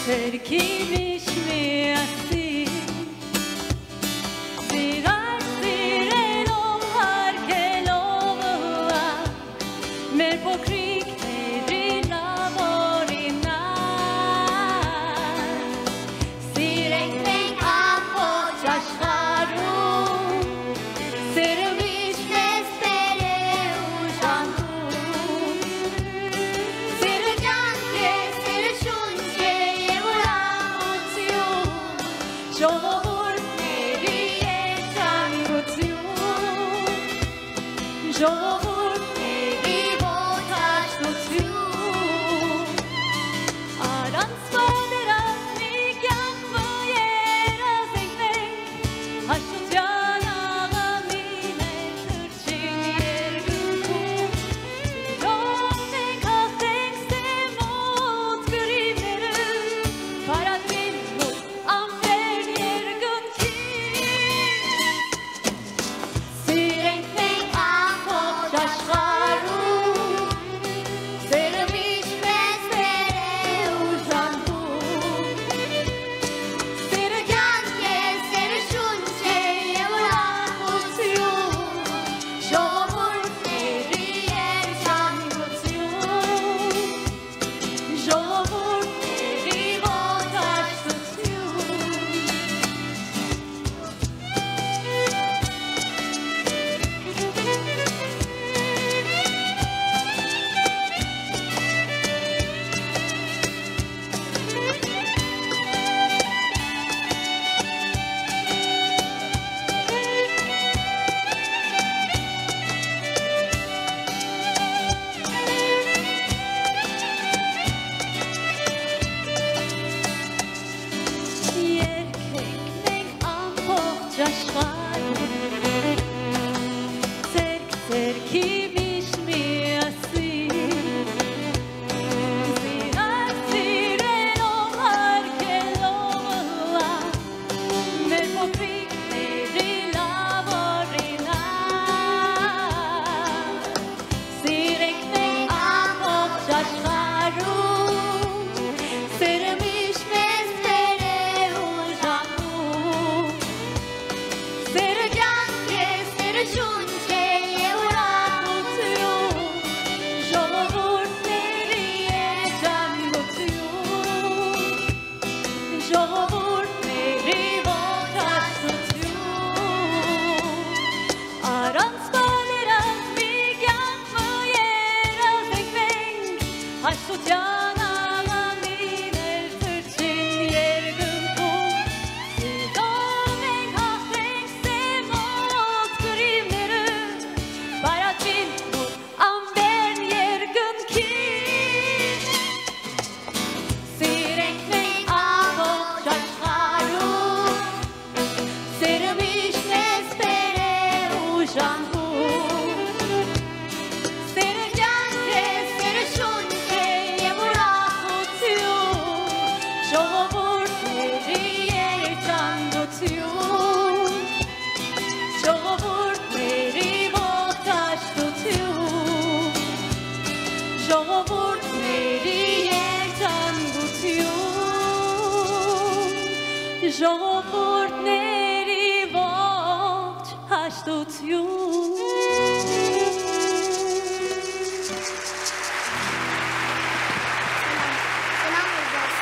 Terkiymiş miyasi Zirar sireno harkelova Mer på krig nerina vorina Sirekmek ampo çaşkarum Serviş mespere ujankum Sercan ke serşunce yevuramutiyum Jovur neriye tangutiyum Jovur neri botaş tutiyum Aran spaderas mikyan mıyera zekmek Haşut yanağa mine tırçin yergükum Ronde kahtek semot grivneru Parat bilmut amber yergün ki Sirenkmek ampo çaşkarum Sermiş mespere ujankum Sergan ke serşunce yevuramutiyum Jovur neriye tangutiyum Jovur neri botaş tutiyum Yerkekmek ampo çaşkarum Terkiymiş miyasi Zirar sireno harkelova Mer på krig nerina vorina Sirekmek ampo çaşkarum Sermiş mespere ujankum Sergan ke serşunce yevuramutiyum Jovur neriye tangutiyum Jovur neri botaş tutiyum Aran spaderas mikyan mıyera zekmek Haşut yanağa mine tırçin yergükum Sidomek kahtek semot grivneru Parat bilmut amber yergün ki Sirekmek ampo çaşkarum Sermiş mespere ujankum Sercan ke serşunce yevuramutiyum Jovur neriye tangutiyum Jovur neri botaş tutiyum Jovur neriye tangutiyum Jovur neri botaş tutiyum Selam vereceğiz.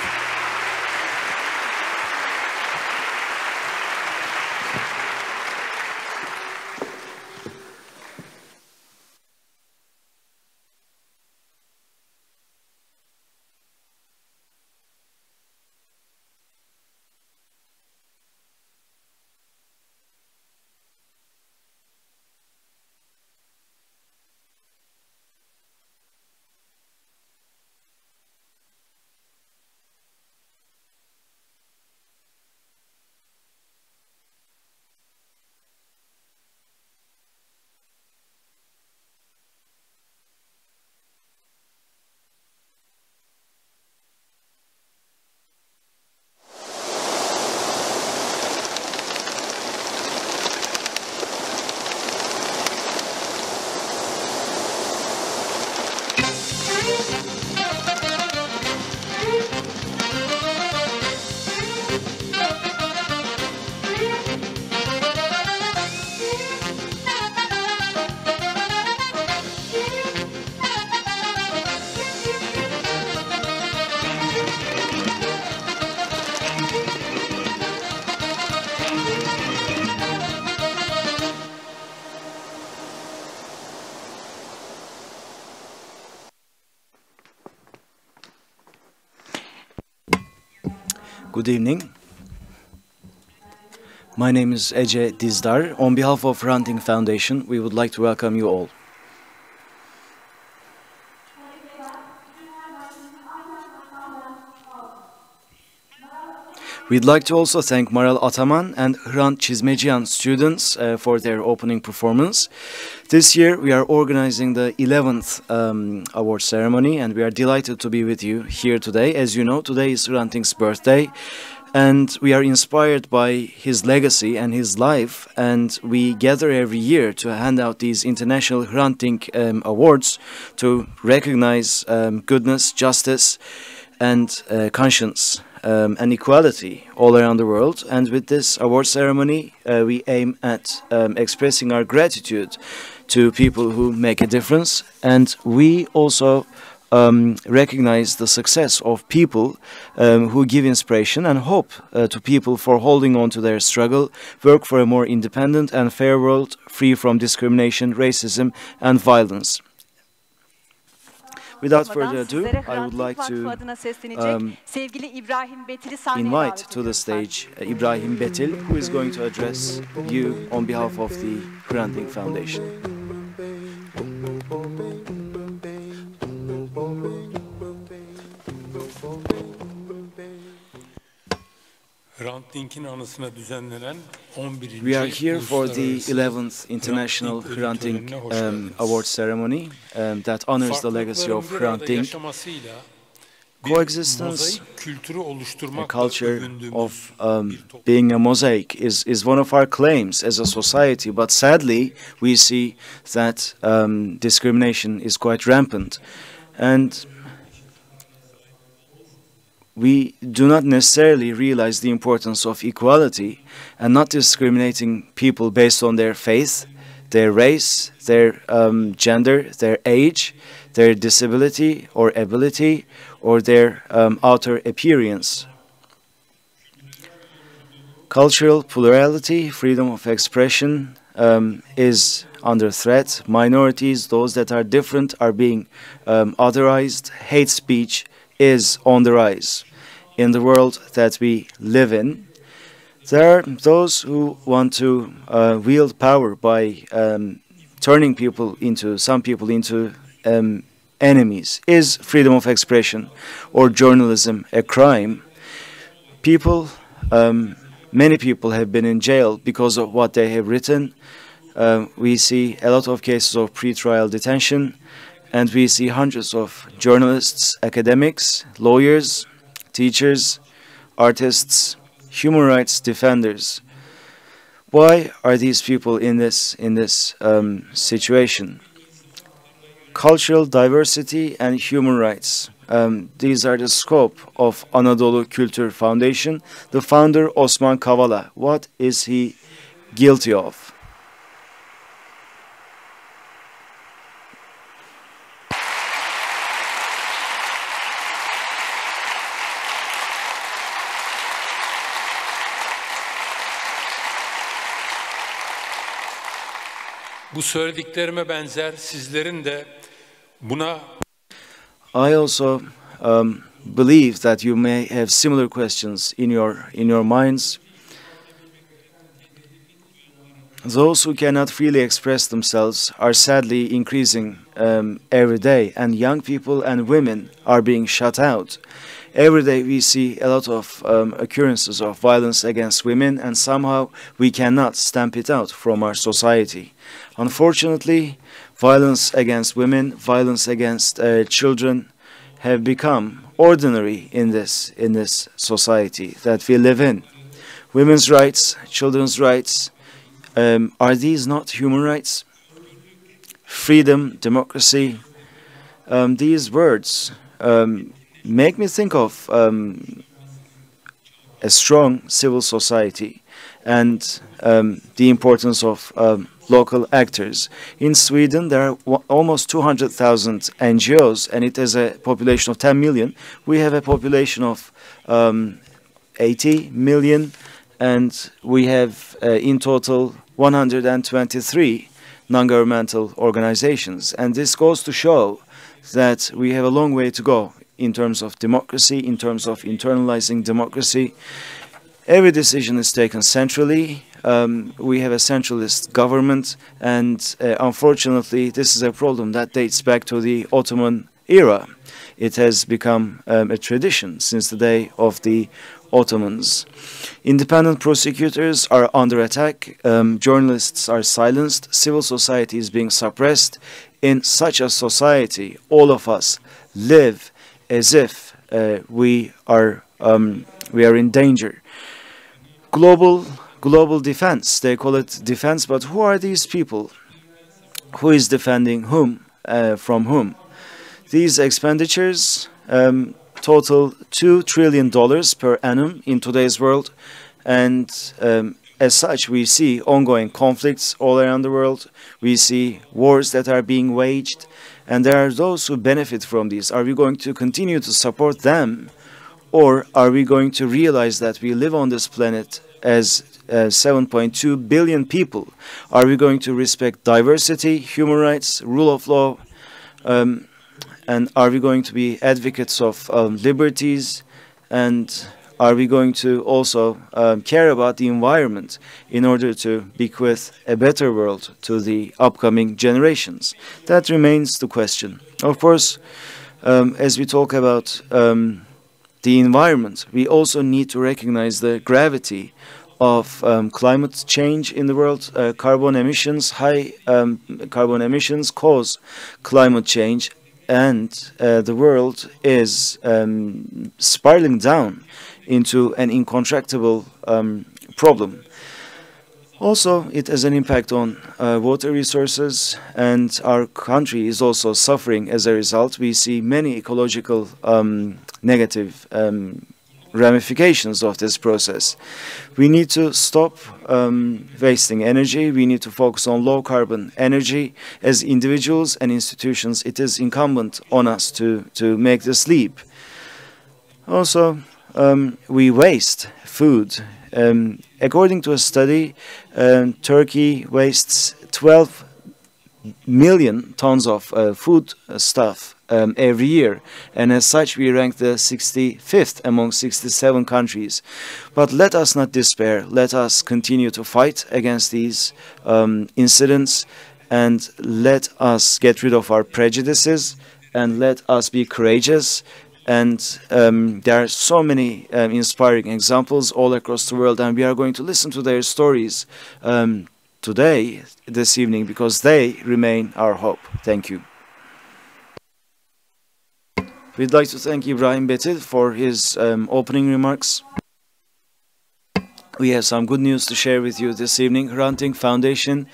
Good evening. My name is Ece Dizdar. On behalf of Hrant Dink Foundation, we would like to welcome you all. We'd like to also thank Maral Ataman and Hrant Çizmeciyan students for their opening performance. This year we are organizing the 11th award ceremony, and we are delighted to be with you here today. As you know, today is Hrant Dink's birthday, and we are inspired by his legacy and his life, and we gather every year to hand out these international Hrant Dink awards to recognize goodness, justice, and conscience and equality all around the world. And with this award ceremony, we aim at expressing our gratitude to people who make a difference, and we also recognize the success of people who give inspiration and hope to people for holding on to their struggle, work for a more independent and fair world free from discrimination, racism, and violence. Without further ado, I would like to invite to the stage Ibrahim Betil, who is going to address you on behalf of the Hrant Dink Foundation. We are here for the 11th International Hrant Dink Award Ceremony that honors the legacy of Hrant Dink. Coexistence, a culture of being a mosaic is one of our claims as a society, but sadly we see that discrimination is quite rampant, and we do not necessarily realize the importance of equality and not discriminating people based on their faith, their race, their gender, their age, their disability or ability, or their outer appearance. Cultural plurality, freedom of expression is under threat. Minorities, those that are different, are being otherized. Hate speech is on the rise in the world that we live in. There are those who want to wield power by turning some people into enemies. Is freedom of expression or journalism a crime? Many people have been in jail because of what they have written. We see a lot of cases of pre-trial detention, and we see hundreds of journalists, academics, lawyers, teachers, artists, human rights defenders. Why are these people in this situation? Cultural diversity and human rights. These are the scope of Anadolu Kültür Foundation. The founder, Osman Kavala, what is he guilty of? Bu söylediklerime benzer sizlerin de buna I also believe that you may have similar questions in your minds. Those who cannot freely express themselves are sadly increasing every day, and young people and women are being shut out. Every day we see a lot of occurrences of violence against women, and somehow we cannot stamp it out from our society. Unfortunately, violence against women, violence against children have become ordinary in this society that we live in. Women's rights, children's rights, are these not human rights? Freedom, democracy, these words make me think of a strong civil society and the importance of local actors. In Sweden, there are almost 200,000 NGOs, and it has a population of 10 million. We have a population of 80 million, and we have in total 123 non-governmental organizations. And this goes to show that we have a long way to go in terms of democracy, in terms of internalizing democracy. Every decision is taken centrally. We have a centralist government, and unfortunately, this is a problem that dates back to the Ottoman era. It has become a tradition since the day of the Ottomans. Independent prosecutors are under attack, journalists are silenced, civil society is being suppressed. In such a society, all of us live as if we are in danger. Global defense, they call it defense, but who are these people? Who is defending whom from whom? These expenditures total $2 trillion per annum in today's world, and as such, we see ongoing conflicts all around the world. We see wars that are being waged, and there are those who benefit from these. Are we going to continue to support them, or are we going to realize that we live on this planet as 7.2 billion people? Are we going to respect diversity, human rights, rule of law, and are we going to be advocates of liberties, and are we going to also care about the environment in order to bequeath a better world to the upcoming generations? That remains the question. Of course, as we talk about the environment, we also need to recognize the gravity of climate change in the world. Carbon emissions, high carbon emissions cause climate change, and the world is spiraling down into an incontractable problem. Also, it has an impact on water resources, and our country is also suffering as a result. We see many ecological negative ramifications of this process. We need to stop wasting energy. We need to focus on low carbon energy. As individuals and institutions, it is incumbent on us to make this leap. Also, we waste food. According to a study, Turkey wastes 12 million tons of food stuff every year, and as such we rank the 65th among 67 countries. But let us not despair. Let us continue to fight against these incidents, and let us get rid of our prejudices, and let us be courageous. And there are so many inspiring examples all across the world, and we are going to listen to their stories this evening, because they remain our hope. Thank you. We'd like to thank Ibrahim Betil for his opening remarks. We have some good news to share with you this evening. Hrant Dink Foundation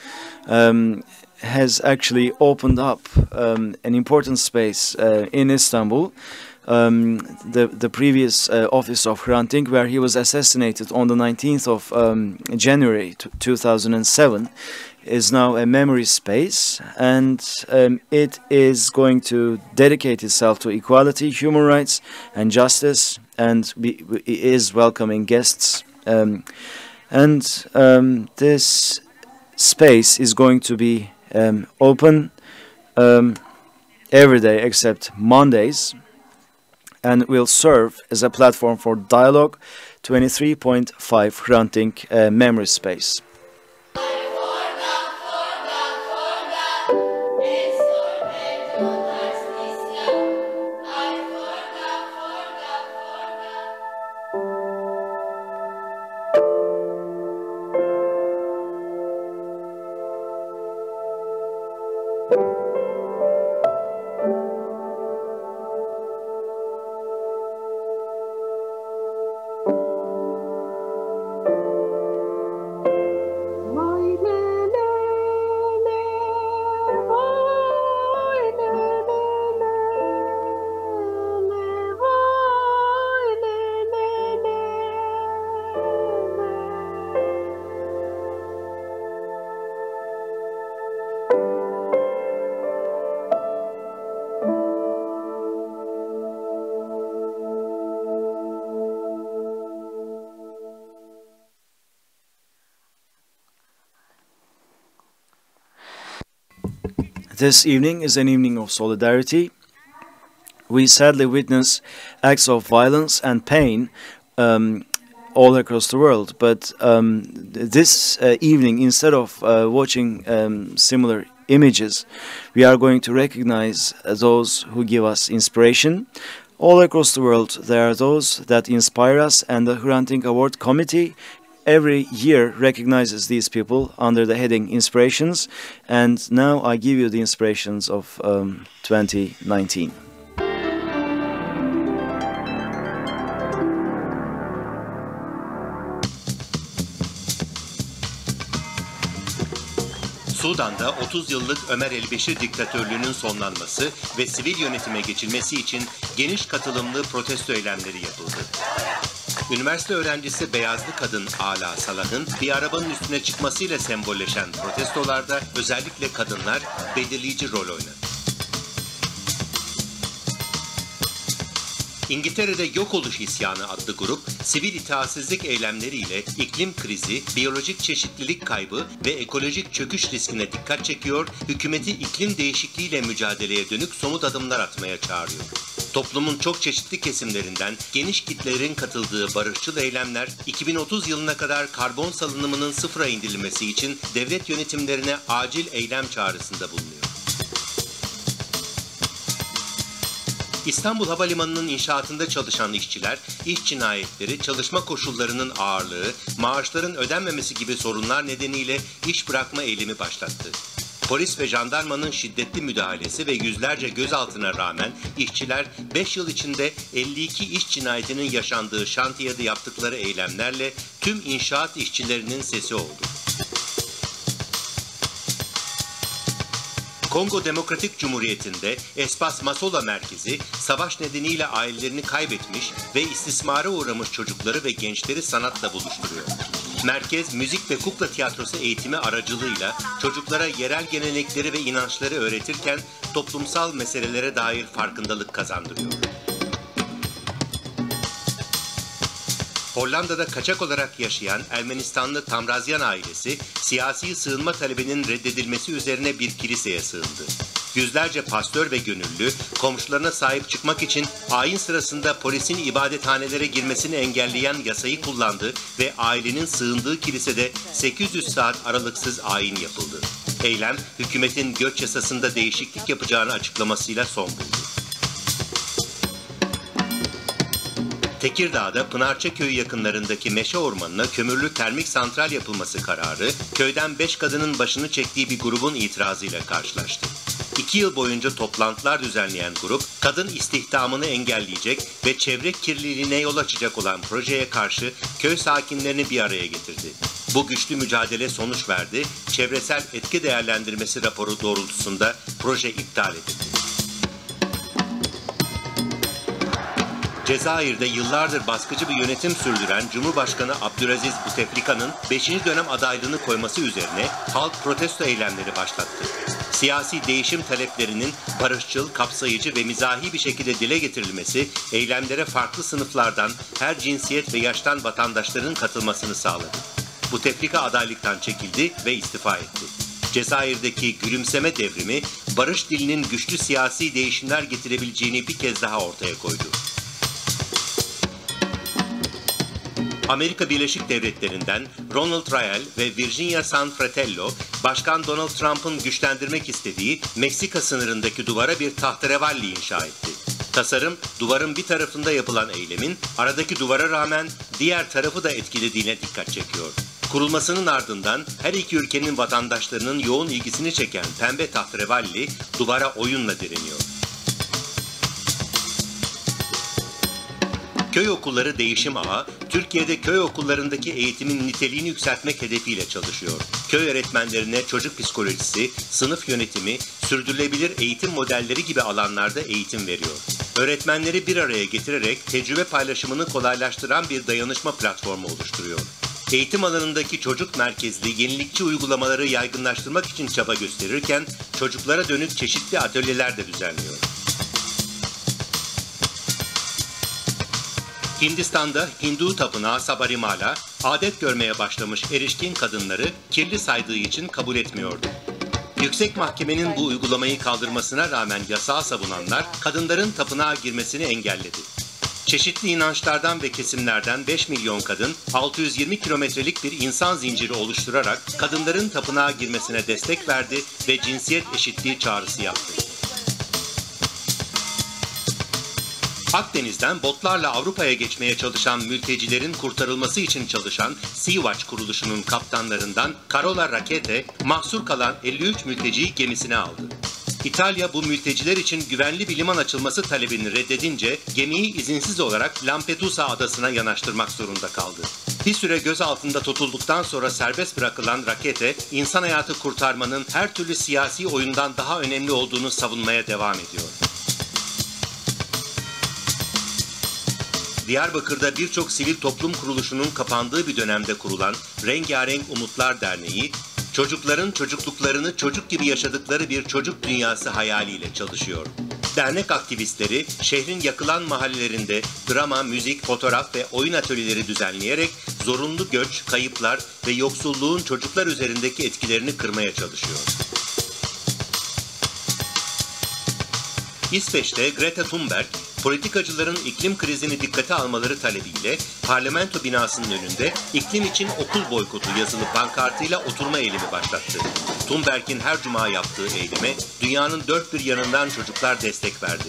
has actually opened up an important space in Istanbul. The previous office of Hrant Dink, where he was assassinated on the 19th of January 2007, is now a memory space, and it is going to dedicate itself to equality, human rights, and justice, and is welcoming guests. This space is going to be open every day except Mondays, and will serve as a platform for dialogue. 23.5 Hrant Dink memory space. This evening is an evening of solidarity. we sadly witness acts of violence and pain all across the world. But this evening, instead of watching similar images, we are going to recognize those who give us inspiration. All across the world, there are those that inspire us, and the Hrant Dink Award Committee every year recognizes these people under the heading Inspirations. And now I give you the inspirations of 2019. Sudan'da 30 yıllık Ömer el-Beşir diktatörlüğünün sonlanması ve sivil yönetime geçilmesi için geniş katılımlı protesto eylemleri yapıldı. Üniversite öğrencisi beyazlı kadın Ala Salah'ın bir arabanın üstüne çıkmasıyla sembolleşen protestolarda özellikle kadınlar belirleyici rol oynadı. İngiltere'de Yok Oluş İsyanı adlı grup, sivil itaatsizlik eylemleriyle iklim krizi, biyolojik çeşitlilik kaybı ve ekolojik çöküş riskine dikkat çekiyor, hükümeti iklim değişikliğiyle mücadeleye dönük somut adımlar atmaya çağırıyor. Toplumun çok çeşitli kesimlerinden geniş kitlelerin katıldığı barışçıl eylemler, 2030 yılına kadar karbon salınımının sıfıra indirilmesi için devlet yönetimlerine acil eylem çağrısında bulunuyor. İstanbul Havalimanı'nın inşaatında çalışan işçiler, iş cinayetleri, çalışma koşullarının ağırlığı, maaşların ödenmemesi gibi sorunlar nedeniyle iş bırakma eylemi başlattı. Polis ve jandarmanın şiddetli müdahalesi ve yüzlerce gözaltına rağmen işçiler 5 yıl içinde 52 iş cinayetinin yaşandığı şantiyede yaptıkları eylemlerle tüm inşaat işçilerinin sesi oldu. Kongo Demokratik Cumhuriyeti'nde Espas Masola merkezi, savaş nedeniyle ailelerini kaybetmiş ve istismara uğramış çocukları ve gençleri sanatla buluşturuyor. Merkez, müzik ve kukla tiyatrosu eğitimi aracılığıyla çocuklara yerel gelenekleri ve inançları öğretirken toplumsal meselelere dair farkındalık kazandırıyor. Hollanda'da kaçak olarak yaşayan Ermenistanlı Tamrazyan ailesi, siyasi sığınma talebinin reddedilmesi üzerine bir kiliseye sığındı. Yüzlerce pastör ve gönüllü, komşularına sahip çıkmak için ayin sırasında polisin ibadethanelere girmesini engelleyen yasayı kullandı ve ailenin sığındığı kilisede 800 saat aralıksız ayin yapıldı. Eylem, hükümetin göç yasasında değişiklik yapacağını açıklamasıyla son buldu. Tekirdağ'da Pınarça Köyü yakınlarındaki meşe ormanına kömürlü termik santral yapılması kararı, köyden 5 kadının başını çektiği bir grubun itirazıyla karşılaştı. 2 yıl boyunca toplantılar düzenleyen grup, kadın istihdamını engelleyecek ve çevre kirliliğine yol açacak olan projeye karşı köy sakinlerini bir araya getirdi. Bu güçlü mücadele sonuç verdi, çevresel etki değerlendirmesi raporu doğrultusunda proje iptal edildi. Cezayir'de yıllardır baskıcı bir yönetim sürdüren Cumhurbaşkanı Abdülaziz Bouteflika'nın 5. dönem adaylığını koyması üzerine halk protesto eylemleri başlattı. Siyasi değişim taleplerinin barışçıl, kapsayıcı ve mizahi bir şekilde dile getirilmesi, eylemlere farklı sınıflardan, her cinsiyet ve yaştan vatandaşların katılmasını sağladı. Bouteflika adaylıktan çekildi ve istifa etti. Cezayir'deki gülümseme devrimi, barış dilinin güçlü siyasi değişimler getirebileceğini bir kez daha ortaya koydu. Amerika Birleşik Devletleri'nden Ronald Reagan ve Virginia Sanfratello, Başkan Donald Trump'ın güçlendirmek istediği Meksika sınırındaki duvara bir tahterevalli inşa etti. Tasarım, duvarın bir tarafında yapılan eylemin, aradaki duvara rağmen diğer tarafı da etkilediğine dikkat çekiyor. Kurulmasının ardından her iki ülkenin vatandaşlarının yoğun ilgisini çeken pembe tahterevalli, duvara oyunla direniyor. Köy Okulları Değişim Ağı, Türkiye'de köy okullarındaki eğitimin niteliğini yükseltmek hedefiyle çalışıyor. Köy öğretmenlerine çocuk psikolojisi, sınıf yönetimi, sürdürülebilir eğitim modelleri gibi alanlarda eğitim veriyor. Öğretmenleri bir araya getirerek tecrübe paylaşımını kolaylaştıran bir dayanışma platformu oluşturuyor. Eğitim alanındaki çocuk merkezli, yenilikçi uygulamaları yaygınlaştırmak için çaba gösterirken çocuklara dönük çeşitli atölyeler de düzenliyor. Hindistan'da Hindu tapınağı Sabarimala, adet görmeye başlamış erişkin kadınları kirli saydığı için kabul etmiyordu. Yüksek Mahkemenin bu uygulamayı kaldırmasına rağmen yasağı savunanlar kadınların tapınağa girmesini engelledi. Çeşitli inançlardan ve kesimlerden 5 milyon kadın 620 kilometrelik bir insan zinciri oluşturarak kadınların tapınağa girmesine destek verdi ve cinsiyet eşitliği çağrısı yaptı. Akdeniz'den botlarla Avrupa'ya geçmeye çalışan mültecilerin kurtarılması için çalışan Sea-Watch kuruluşunun kaptanlarından Carola Rackete, mahsur kalan 53 mülteciyi gemisine aldı. İtalya bu mülteciler için güvenli bir liman açılması talebini reddedince gemiyi izinsiz olarak Lampedusa adasına yanaştırmak zorunda kaldı. Bir süre gözaltında tutulduktan sonra serbest bırakılan Rackete, insan hayatı kurtarmanın her türlü siyasi oyundan daha önemli olduğunu savunmaya devam ediyor. Diyarbakır'da birçok sivil toplum kuruluşunun kapandığı bir dönemde kurulan Rengarenk Umutlar Derneği, çocukların çocukluklarını çocuk gibi yaşadıkları bir çocuk dünyası hayaliyle çalışıyor. Dernek aktivistleri şehrin yakılan mahallelerinde drama, müzik, fotoğraf ve oyun atölyeleri düzenleyerek zorunlu göç, kayıplar ve yoksulluğun çocuklar üzerindeki etkilerini kırmaya çalışıyor. İsveç'te Greta Thunberg, politikacıların iklim krizini dikkate almaları talebiyle parlamento binasının önünde iklim için okul boykotu yazılı pankartıyla oturma eylemi başlattı. Thunberg'in her cuma yaptığı eyleme dünyanın dört bir yanından çocuklar destek verdi.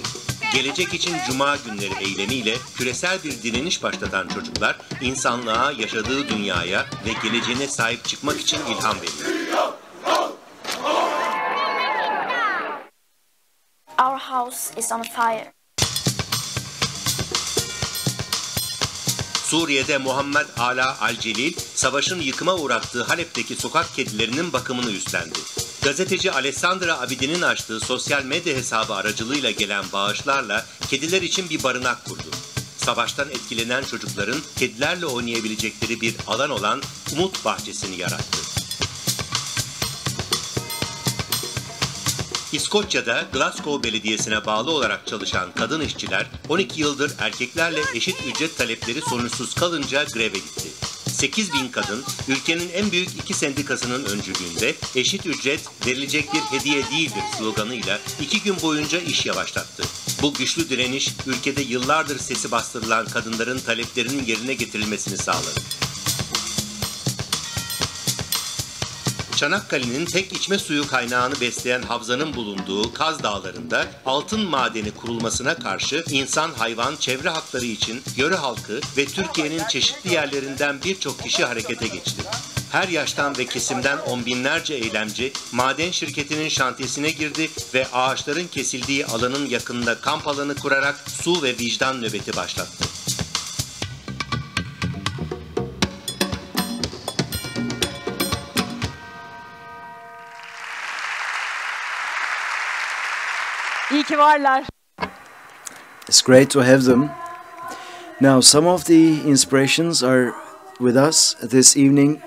Gelecek için Cuma günleri eylemiyle küresel bir direniş başlatan çocuklar insanlığa, yaşadığı dünyaya ve geleceğine sahip çıkmak için ilham veriyor. Our house is on fire. Suriye'de Muhammed Ala Al-Celil, savaşın yıkıma uğrattığı Halep'teki sokak kedilerinin bakımını üstlendi. Gazeteci Alessandra Abidin'in açtığı sosyal medya hesabı aracılığıyla gelen bağışlarla kediler için bir barınak kurdu. Savaştan etkilenen çocukların kedilerle oynayabilecekleri bir alan olan Umut Bahçesi'ni yarattı. İskoçya'da Glasgow Belediyesi'ne bağlı olarak çalışan kadın işçiler 12 yıldır erkeklerle eşit ücret talepleri sonuçsuz kalınca greve gitti. 8.000 kadın ülkenin en büyük iki sendikasının öncülüğünde eşit ücret verilecek bir hediye değildir sloganıyla 2 gün boyunca iş yavaşlattı. Bu güçlü direniş ülkede yıllardır sesi bastırılan kadınların taleplerinin yerine getirilmesini sağladı. Çanakkale'nin tek içme suyu kaynağını besleyen havzanın bulunduğu Kaz Dağları'nda altın madeni kurulmasına karşı insan, hayvan, çevre hakları için yöre halkı ve Türkiye'nin çeşitli yerlerinden birçok kişi harekete geçti. Her yaştan ve kesimden on binlerce eylemci maden şirketinin şantiyesine girdi ve ağaçların kesildiği alanın yakınında kamp alanı kurarak su ve vicdan nöbeti başlattı. İyi ki varlar. It's great to have them. Now, some of the inspirations are with us this evening.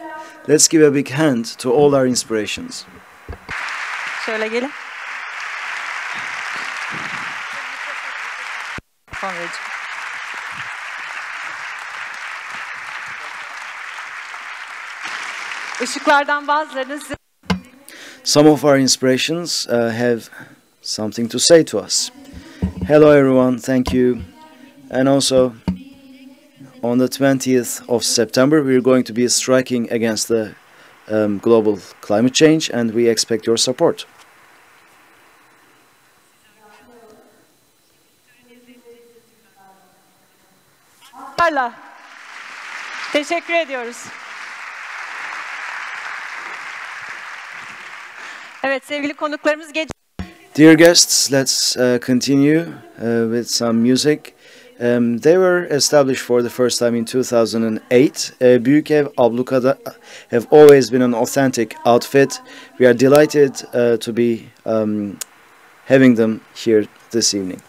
Let's give a big hand to all our inspirations. Şöyle gelin. Kongreci. Işıklardan bazılarınız... Some of our inspirations have something to say to us. Hello everyone, thank you. And also, on the 20th of September, we're going to be striking against the global climate change, and we expect your support. Teşekkür ediyoruz. Evet, sevgili konuklarımız gece... Dear guests, let's continue with some music. They were established for the first time in 2008. Büyük Ev Abluka'da have always been an authentic outfit. We are delighted to be having them here this evening.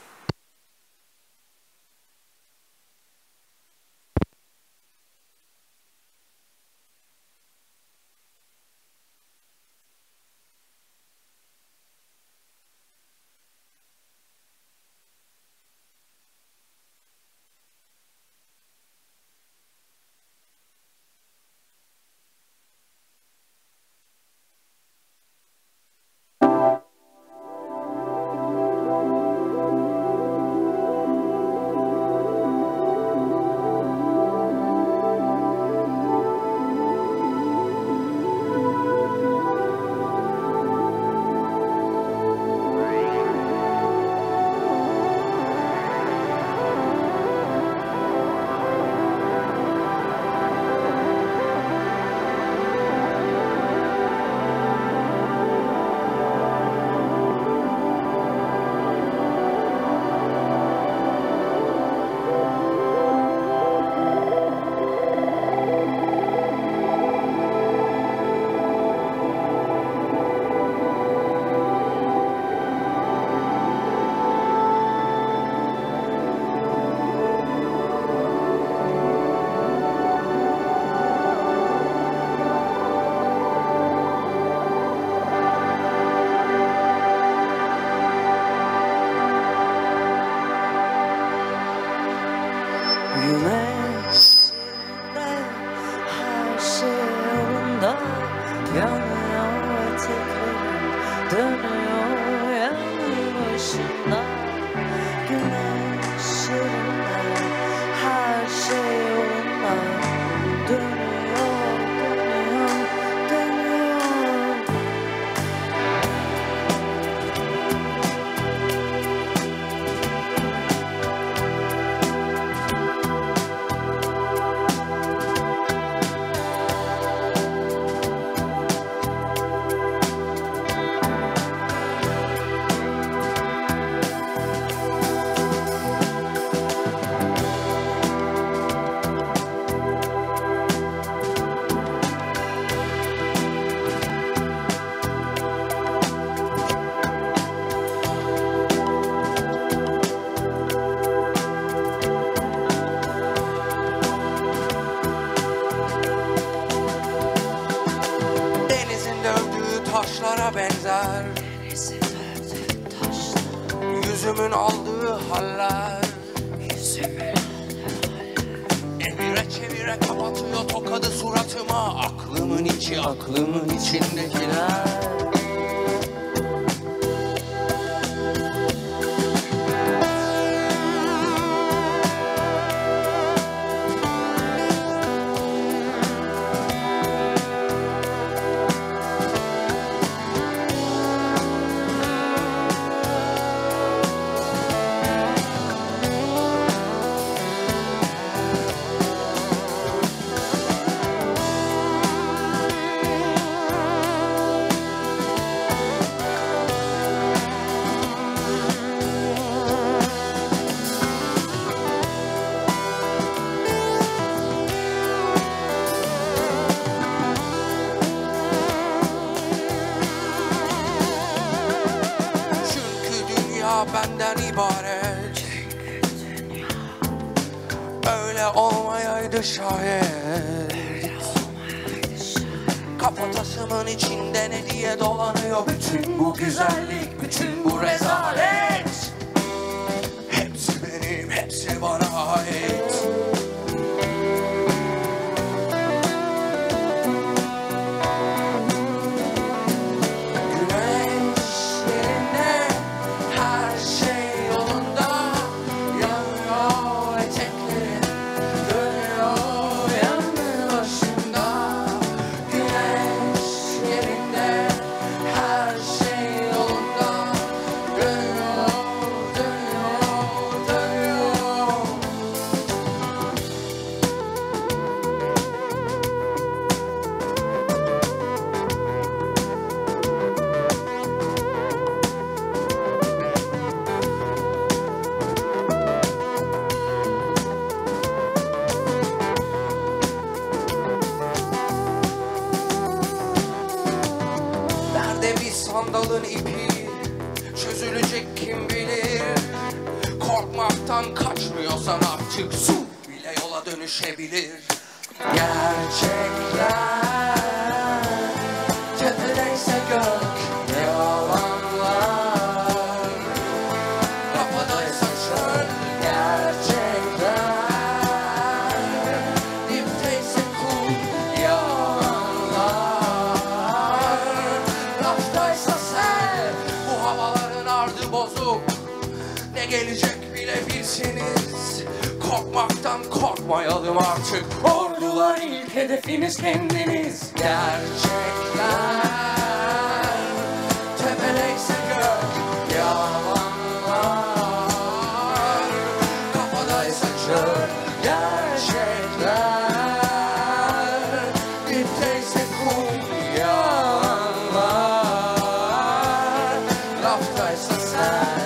sana benzer. Yüzümün aldığı haller. Evire çevire kapatıyor tokadı suratıma. Aklımın içi, aklımın içindekiler. Benden ibaret. Öyle olmayaydı şayet. Kafatasımın içinde ne diye dolanıyor bütün bu güzellik, bütün bu rezalet. Hepsi benim, hepsi bana ait. Sandalın ipi çözülecek kim bilir. Korkmaktan kaçmıyorsan artık su bile yola dönüşebilir. Gerçekler tepedeyse gök yalanlar. Kafadaysa çöl gerçekler. Dipteyse kum yalanlar. Laftaysa sen bu havaların ardı bozuk. Ne gelecek bile bilseniz korkmaktan korkmayalım artık. Ordular ilk hedefiniz kendiniz. Gerçekler tepedeyse gök yalanlar. Kafadaysa çöl gerçekler. Dipteyse kum yalanlar. Laftaysa sen.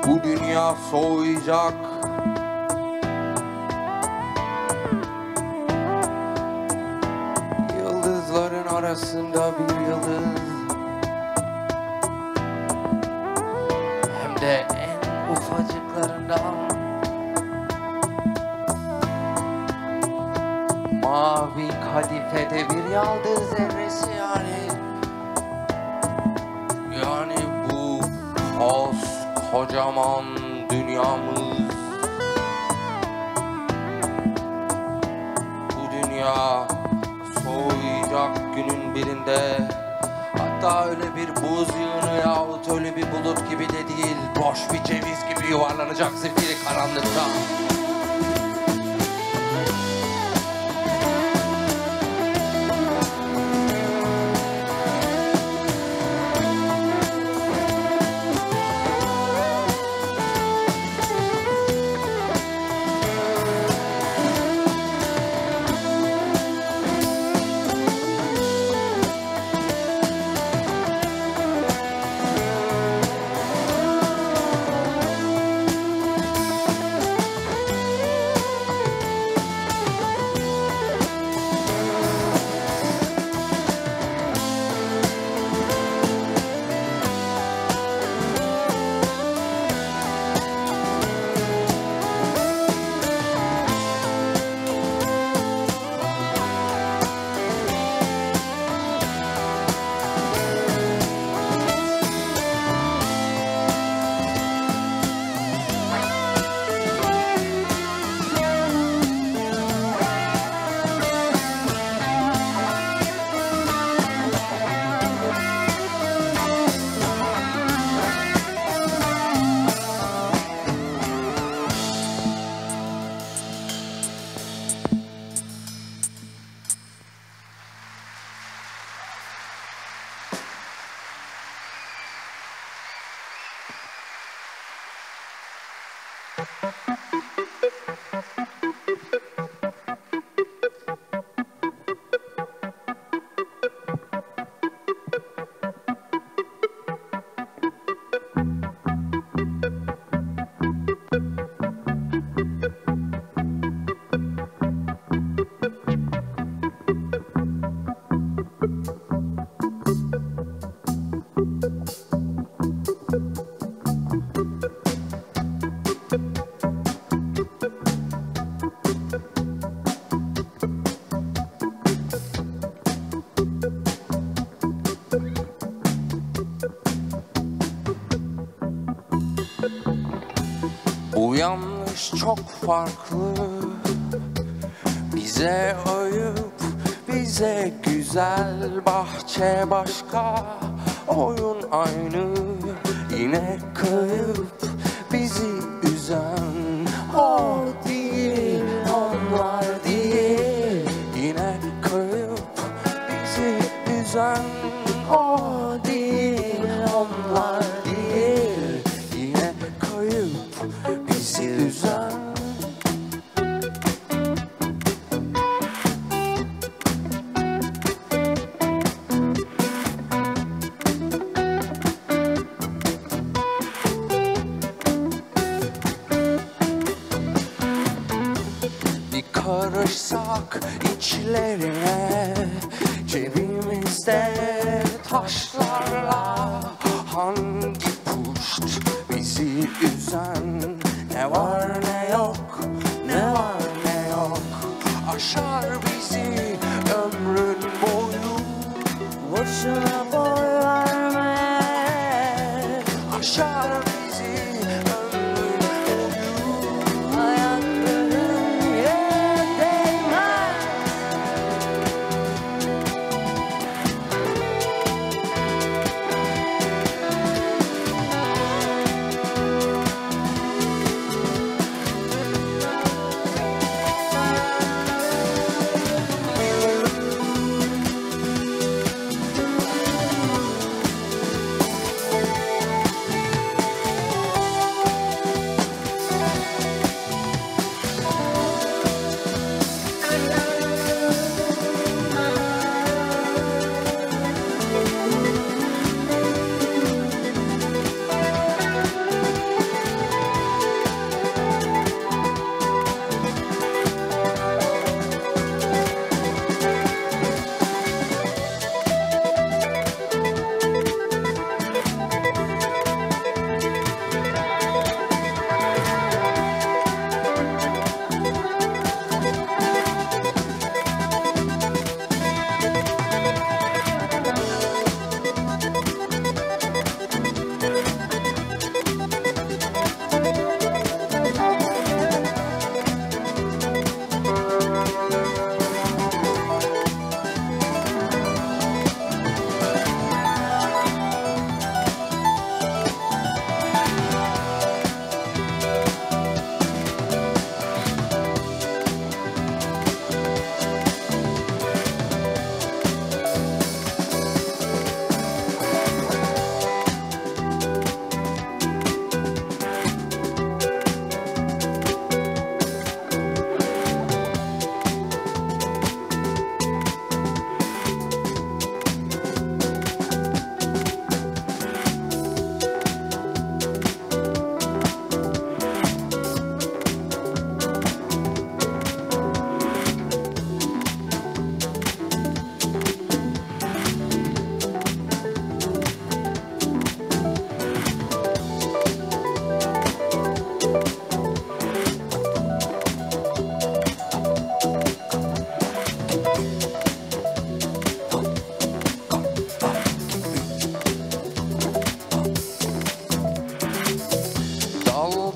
Bu dünya soğuyacak. Yıldızların arasında bir yıldız, hem de en ufacıklarından. Mavi kadifede bir yıldız zerresi yani. Yani bu kocaman dünyamız. Bu dünya soğuyacak günün birinde. Hatta öyle bir buz yığını yahut öyle bir bulut gibi de değil, boş bir ceviz gibi yuvarlanacak zifiri karanlıkta. Bu yanlış çok farklı, bize ayıp, bize güzel. Bahçe başka, oyun aynı, yine kayıp. Bizi üzen o değil, onlar değil, yine kayıp. Bizi üzen o değil, onlar değil, yine kayıp. Bizi üzen. Bir karışsak içlerine, cebimizde taşlarla. Hangi puşt bizi üzen? Ne var ne yok, ne var ne yok. Aşar bizi ömrün boyu. Boşuna boy verme. Aşar bizi ömrün boyu. Ayakların yere değmez.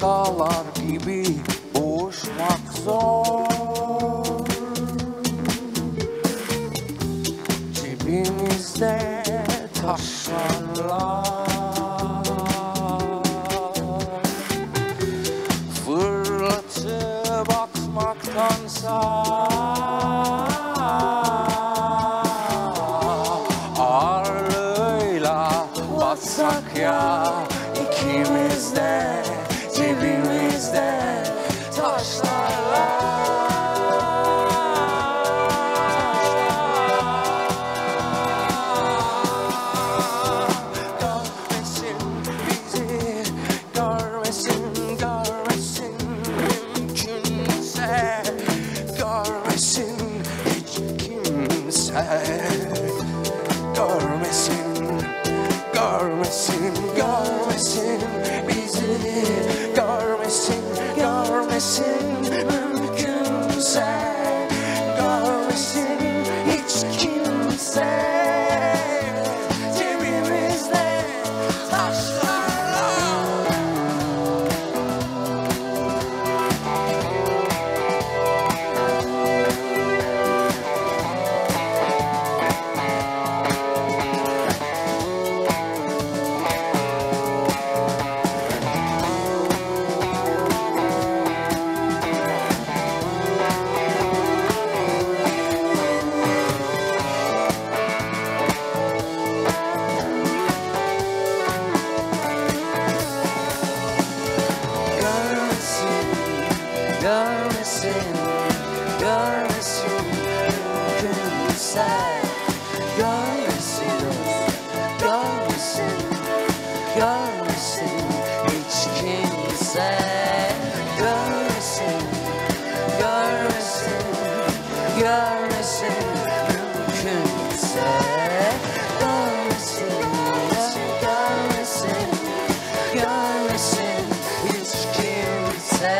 dağlar gibi boğuşmak zor. Cebimizde taşlarlar, fırlatıp atmaktansa ağırlığıyla batsak ya ikimiz de cebimizde taşlarla. Görmesin bizi, görmesin, görmesin mümkünse, görmesin hiç kimse. Görmesin, görmesin, görmesin bizi, görmesin, görmesin mümkünse, görmesin hiç kimse. Cebimizde taşlarla. Görmesin, görmesin mümkünse, görmesin, görmesin, görmesin hiç kimse. Görmesin, görmesin, görmesin mümkünse, görmesin, görmesin, görmesin hiç kimse.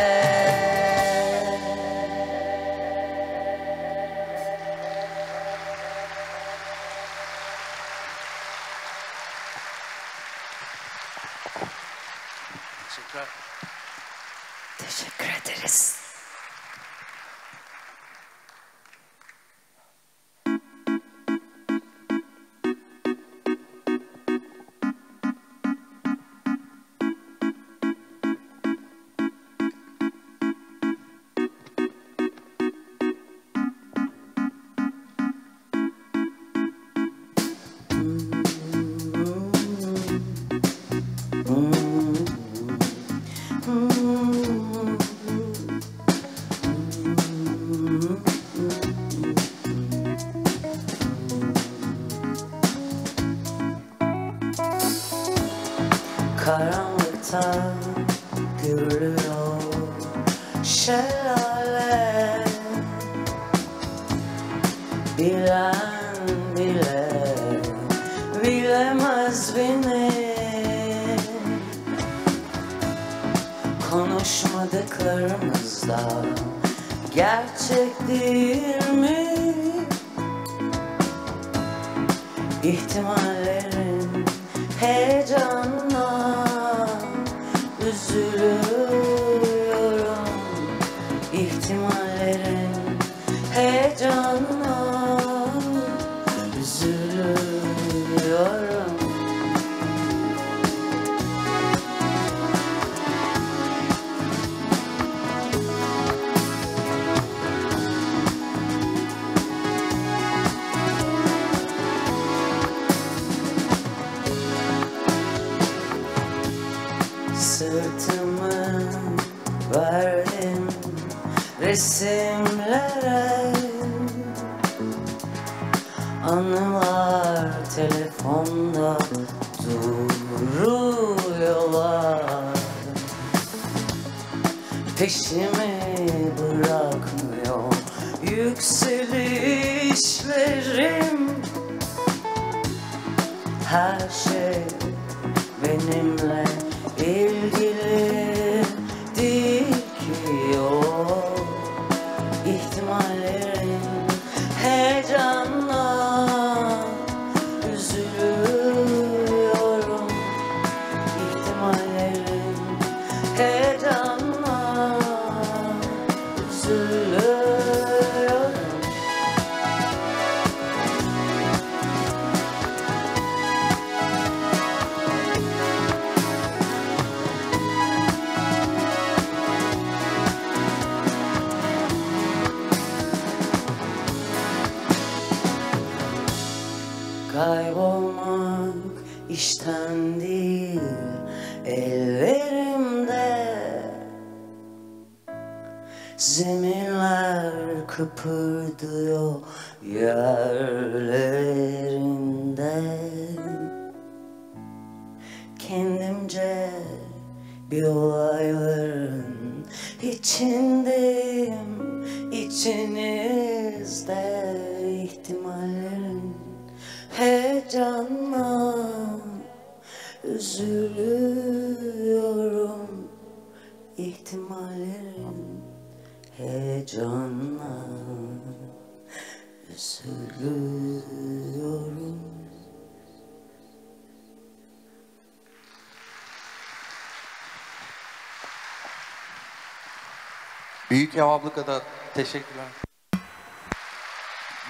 Teşekkür ederiz. Karanlıkta gürlüyor şelale, bilen bile bilemez beni. Konuşmadıklarımızda gerçek değil mi? İhtimallerin heyecanına üzülüyorum. İhtimallerin heyecanına üzülüyorum. Sırtımı verdim resimlere, anılar telefonda duruyorlar. Peşimi bırakmıyor yükselişlerim. Her şey benimle ilgili değil ki o. İhtimallerin heyecanla üzülüyorum. İhtimallerin heyecanla Zeminler kıpırdıyor yerlerinden. Kendimce bir olayların içindeyim, içinizde ihtimallerin heyecanla üzülüyorum, ihtimallerin heyecanla üzülüyorum. Büyük Ev Abluka'da teşekkürler.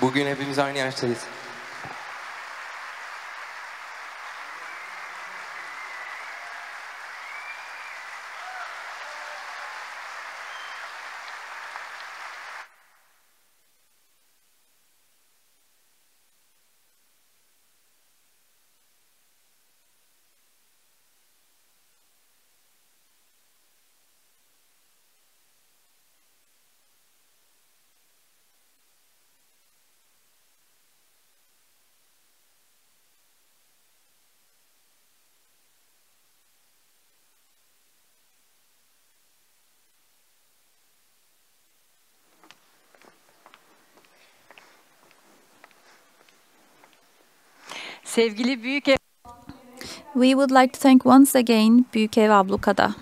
Bugün hepimiz aynı yaştayız. Sevgili Büyük Ev We would like to thank once again Büyük Ev Abluka'da.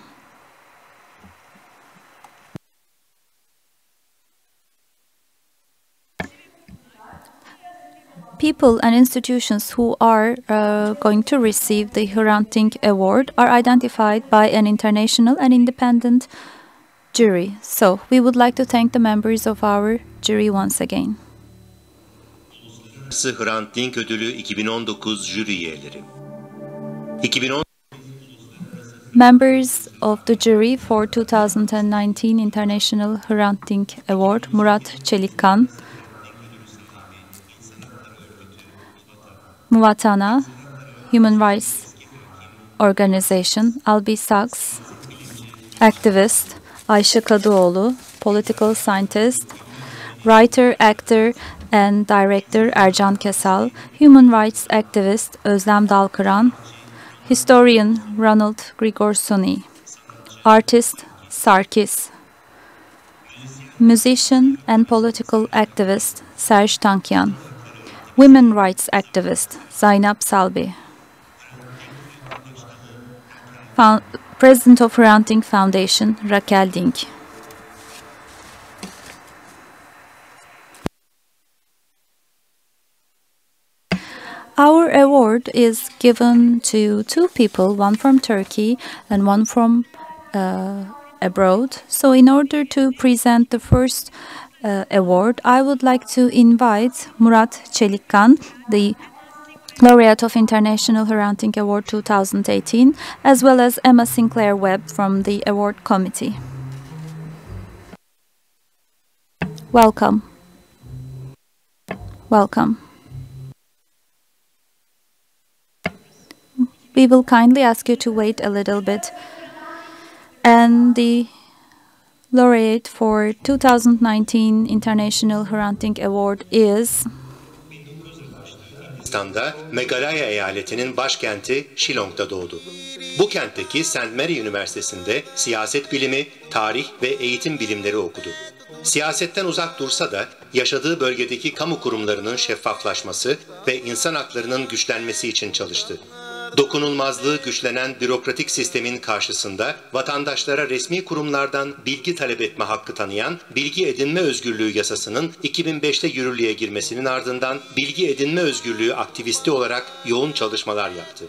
People and institutions who are going to receive the Hrant Dink Award are identified by an international and independent jury. So we would like to thank the members of our jury once again. Hrant Dink Ödülü 2019 jüri üyeleri. 2010 Members of the jury for 2019 International Hrant Dink Award: Murat Çelikkan, Muvatana Human Rights Organization, Albi Sachs, activist Ayşe Kadıoğlu, political scientist, writer, actor and director Ercan Kesal, human rights activist Özlem Dalkıran, historian Ronald Grigorsoni, artist Sarkis, musician and political activist Serj Tankyan, women rights activist Zainab Salbi, President of Hrant Dink Foundation Raquel Dink. Our award is given to two people, one from Turkey and one from abroad. So in order to present the first award, I would like to invite Murat Çelikkan, the laureate of International Hrant Dink Award 2018, as well as Emma Sinclair Webb from the award committee. Welcome. Welcome. We will kindly ask you to wait a little bit. And the laureate for 2019 International Hrant Dink Award is Hindistan'da Meghalaya eyaletinin başkenti Shillong'da doğdu. Bu kentteki St. Mary Üniversitesi'nde siyaset bilimi, tarih ve eğitim bilimleri okudu. Siyasetten uzak dursa da yaşadığı bölgedeki kamu kurumlarının şeffaflaşması ve insan haklarının güçlenmesi için çalıştı. Dokunulmazlığı güçlenen bürokratik sistemin karşısında vatandaşlara resmi kurumlardan bilgi talep etme hakkı tanıyan Bilgi Edinme Özgürlüğü Yasası'nın 2005'te yürürlüğe girmesinin ardından bilgi edinme özgürlüğü aktivisti olarak yoğun çalışmalar yaptı.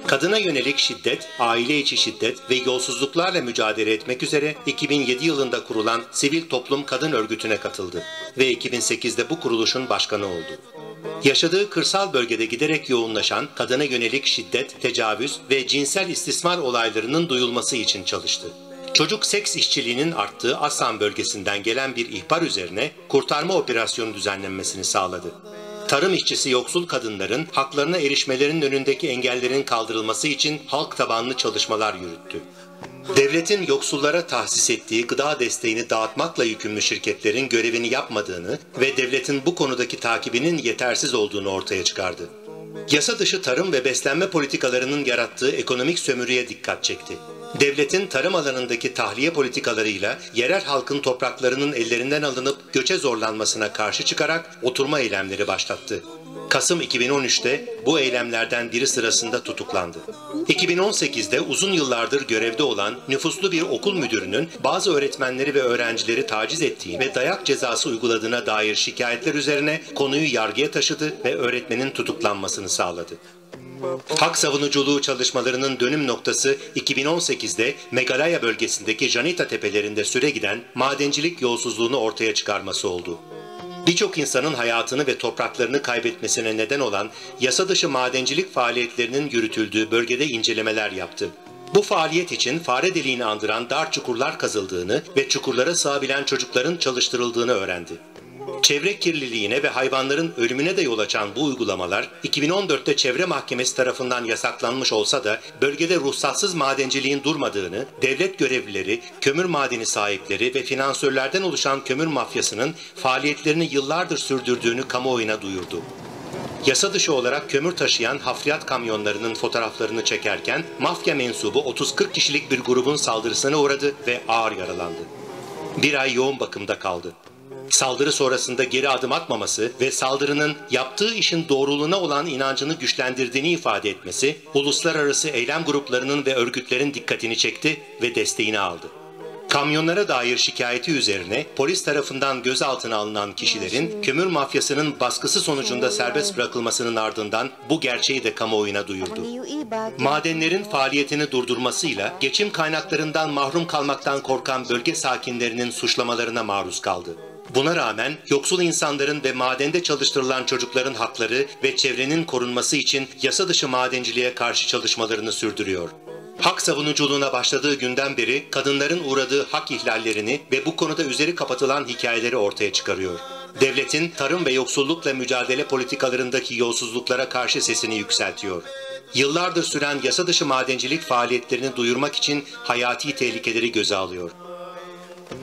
Kadına yönelik şiddet, aile içi şiddet ve yolsuzluklarla mücadele etmek üzere 2007 yılında kurulan Sivil Toplum Kadın Örgütü'ne katıldı ve 2008'de bu kuruluşun başkanı oldu. Yaşadığı kırsal bölgede giderek yoğunlaşan kadına yönelik şiddet, tecavüz ve cinsel istismar olaylarının duyulması için çalıştı. Çocuk seks işçiliğinin arttığı Assam bölgesinden gelen bir ihbar üzerine kurtarma operasyonu düzenlenmesini sağladı. Tarım işçisi yoksul kadınların haklarına erişmelerinin önündeki engellerin kaldırılması için halk tabanlı çalışmalar yürüttü. Devletin yoksullara tahsis ettiği gıda desteğini dağıtmakla yükümlü şirketlerin görevini yapmadığını ve devletin bu konudaki takibinin yetersiz olduğunu ortaya çıkardı. Yasa dışı tarım ve beslenme politikalarının yarattığı ekonomik sömürüye dikkat çekti. Devletin tarım alanındaki tahliye politikalarıyla yerel halkın topraklarının ellerinden alınıp göçe zorlanmasına karşı çıkarak oturma eylemleri başlattı. Kasım 2013'te bu eylemlerden biri sırasında tutuklandı. 2018'de uzun yıllardır görevde olan nüfuslu bir okul müdürünün bazı öğretmenleri ve öğrencileri taciz ettiği ve dayak cezası uyguladığına dair şikayetler üzerine konuyu yargıya taşıdı ve öğretmenin tutuklanmasını sağladı. Hak savunuculuğu çalışmalarının dönüm noktası 2018'de Meghalaya bölgesindeki Janita tepelerinde süregiden madencilik yolsuzluğunu ortaya çıkarması oldu. Birçok insanın hayatını ve topraklarını kaybetmesine neden olan yasa dışı madencilik faaliyetlerinin yürütüldüğü bölgede incelemeler yaptı. Bu faaliyet için fare deliğini andıran dar çukurlar kazıldığını ve çukurlara sığabilen çocukların çalıştırıldığını öğrendi. Çevre kirliliğine ve hayvanların ölümüne de yol açan bu uygulamalar 2014'te Çevre Mahkemesi tarafından yasaklanmış olsa da bölgede ruhsatsız madenciliğin durmadığını, devlet görevlileri, kömür madeni sahipleri ve finansörlerden oluşan kömür mafyasının faaliyetlerini yıllardır sürdürdüğünü kamuoyuna duyurdu. Yasa dışı olarak kömür taşıyan hafriyat kamyonlarının fotoğraflarını çekerken mafya mensubu 30-40 kişilik bir grubun saldırısına uğradı ve ağır yaralandı. Bir ay yoğun bakımda kaldı. Saldırı sonrasında geri adım atmaması ve saldırının yaptığı işin doğruluğuna olan inancını güçlendirdiğini ifade etmesi, uluslararası eylem gruplarının ve örgütlerin dikkatini çekti ve desteğini aldı. Kamyonlara dair şikayeti üzerine polis tarafından gözaltına alınan kişilerin kömür mafyasının baskısı sonucunda serbest bırakılmasının ardından bu gerçeği de kamuoyuna duyurdu. Madenlerin faaliyetini durdurmasıyla geçim kaynaklarından mahrum kalmaktan korkan bölge sakinlerinin suçlamalarına maruz kaldı. Buna rağmen yoksul insanların ve madende çalıştırılan çocukların hakları ve çevrenin korunması için yasa dışı madenciliğe karşı çalışmalarını sürdürüyor. Hak savunuculuğuna başladığı günden beri kadınların uğradığı hak ihlallerini ve bu konuda üzeri kapatılan hikayeleri ortaya çıkarıyor. Devletin tarım ve yoksullukla mücadele politikalarındaki yolsuzluklara karşı sesini yükseltiyor. Yıllardır süren yasa dışı madencilik faaliyetlerini duyurmak için hayati tehlikeleri göze alıyor.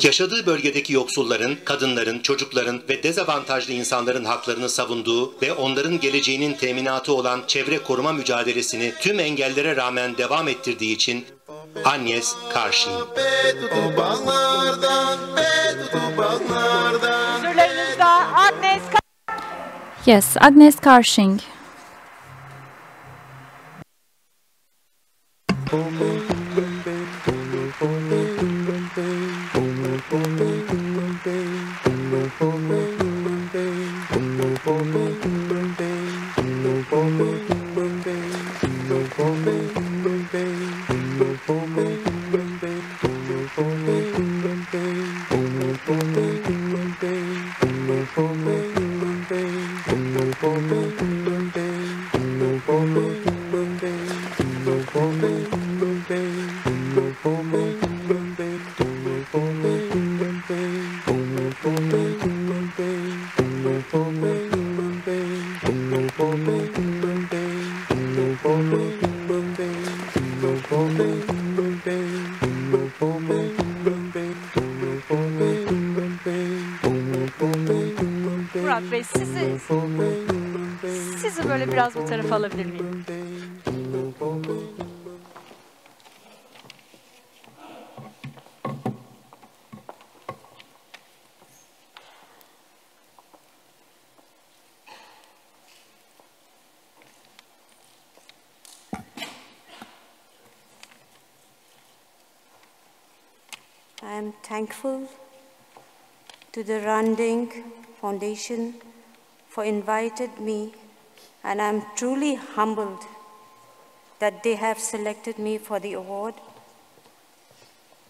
Yaşadığı bölgedeki yoksulların, kadınların, çocukların ve dezavantajlı insanların haklarını savunduğu ve onların geleceğinin teminatı olan çevre koruma mücadelesini tüm engellere rağmen devam ettirdiği için Agnes karşıyım. Huzurlarınızda Agnes Yes, Agnes Karshing. Murat Bey, sizi böyle biraz bu tarafa alabilir miyim? I am thankful to the Hrant Dink Foundation for inviting me, and I'm truly humbled that they have selected me for the award.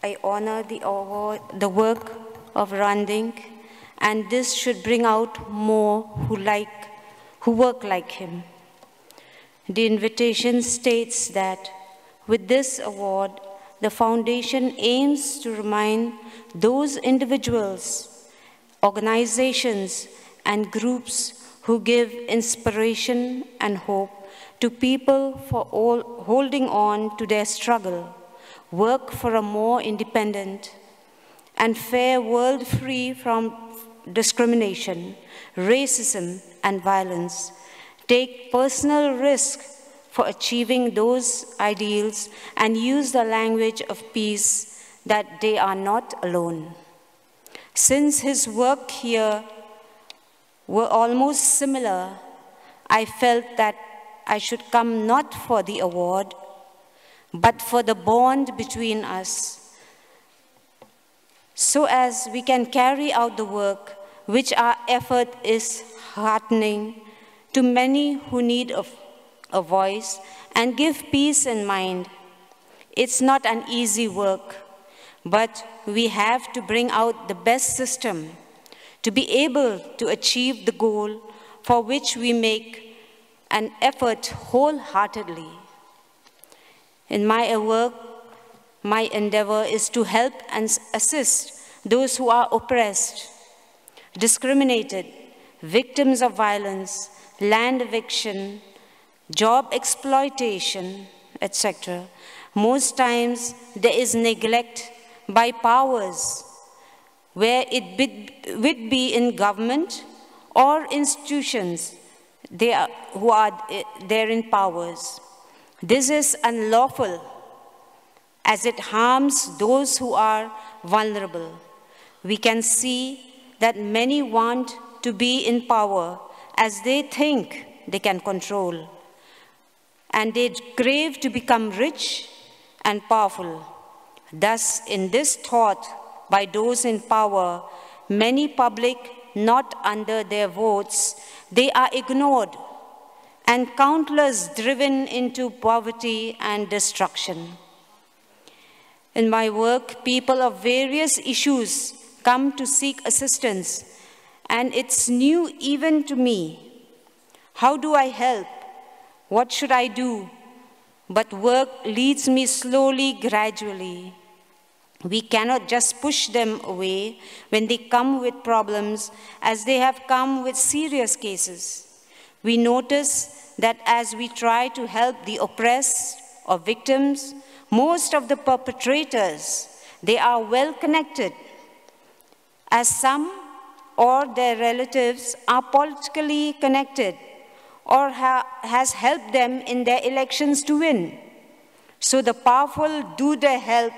I honor the work of Hrant Dink, and this should bring out more who work like him. The invitation states that with this award, the foundation aims to remind those individuals, organizations, and groups who give inspiration and hope to people for all holding on to their struggle, work for a more independent and fair world free from discrimination, racism, and violence, take personal risk for achieving those ideals and use the language of peace that they are not alone. Since his work here were almost similar, I felt that I should come not for the award, but for the bond between us, so as we can carry out the work which our effort is heartening to many who need a voice and give peace in mind. It's not an easy work, but we have to bring out the best system to be able to achieve the goal for which we make an effort wholeheartedly. In my work, my endeavor is to help and assist those who are oppressed, discriminated, victims of violence, land eviction, job exploitation, etc. Most times there is neglect by powers, where it would be in government or institutions who are there in powers. This is unlawful, as it harms those who are vulnerable. We can see that many want to be in power as they think they can control, and they crave to become rich and powerful. Thus, in this thought by those in power, many public not under their votes, they are ignored, and countless driven into poverty and destruction. In my work, people of various issues come to seek assistance, and it's new even to me. How do I help? What should I do? But work leads me slowly, gradually. We cannot just push them away when they come with problems, as they have come with serious cases. We notice that as we try to help the oppressed or victims, most of the perpetrators, they are well connected, as some or their relatives are politically connected or has helped them in their elections to win. So the powerful do their help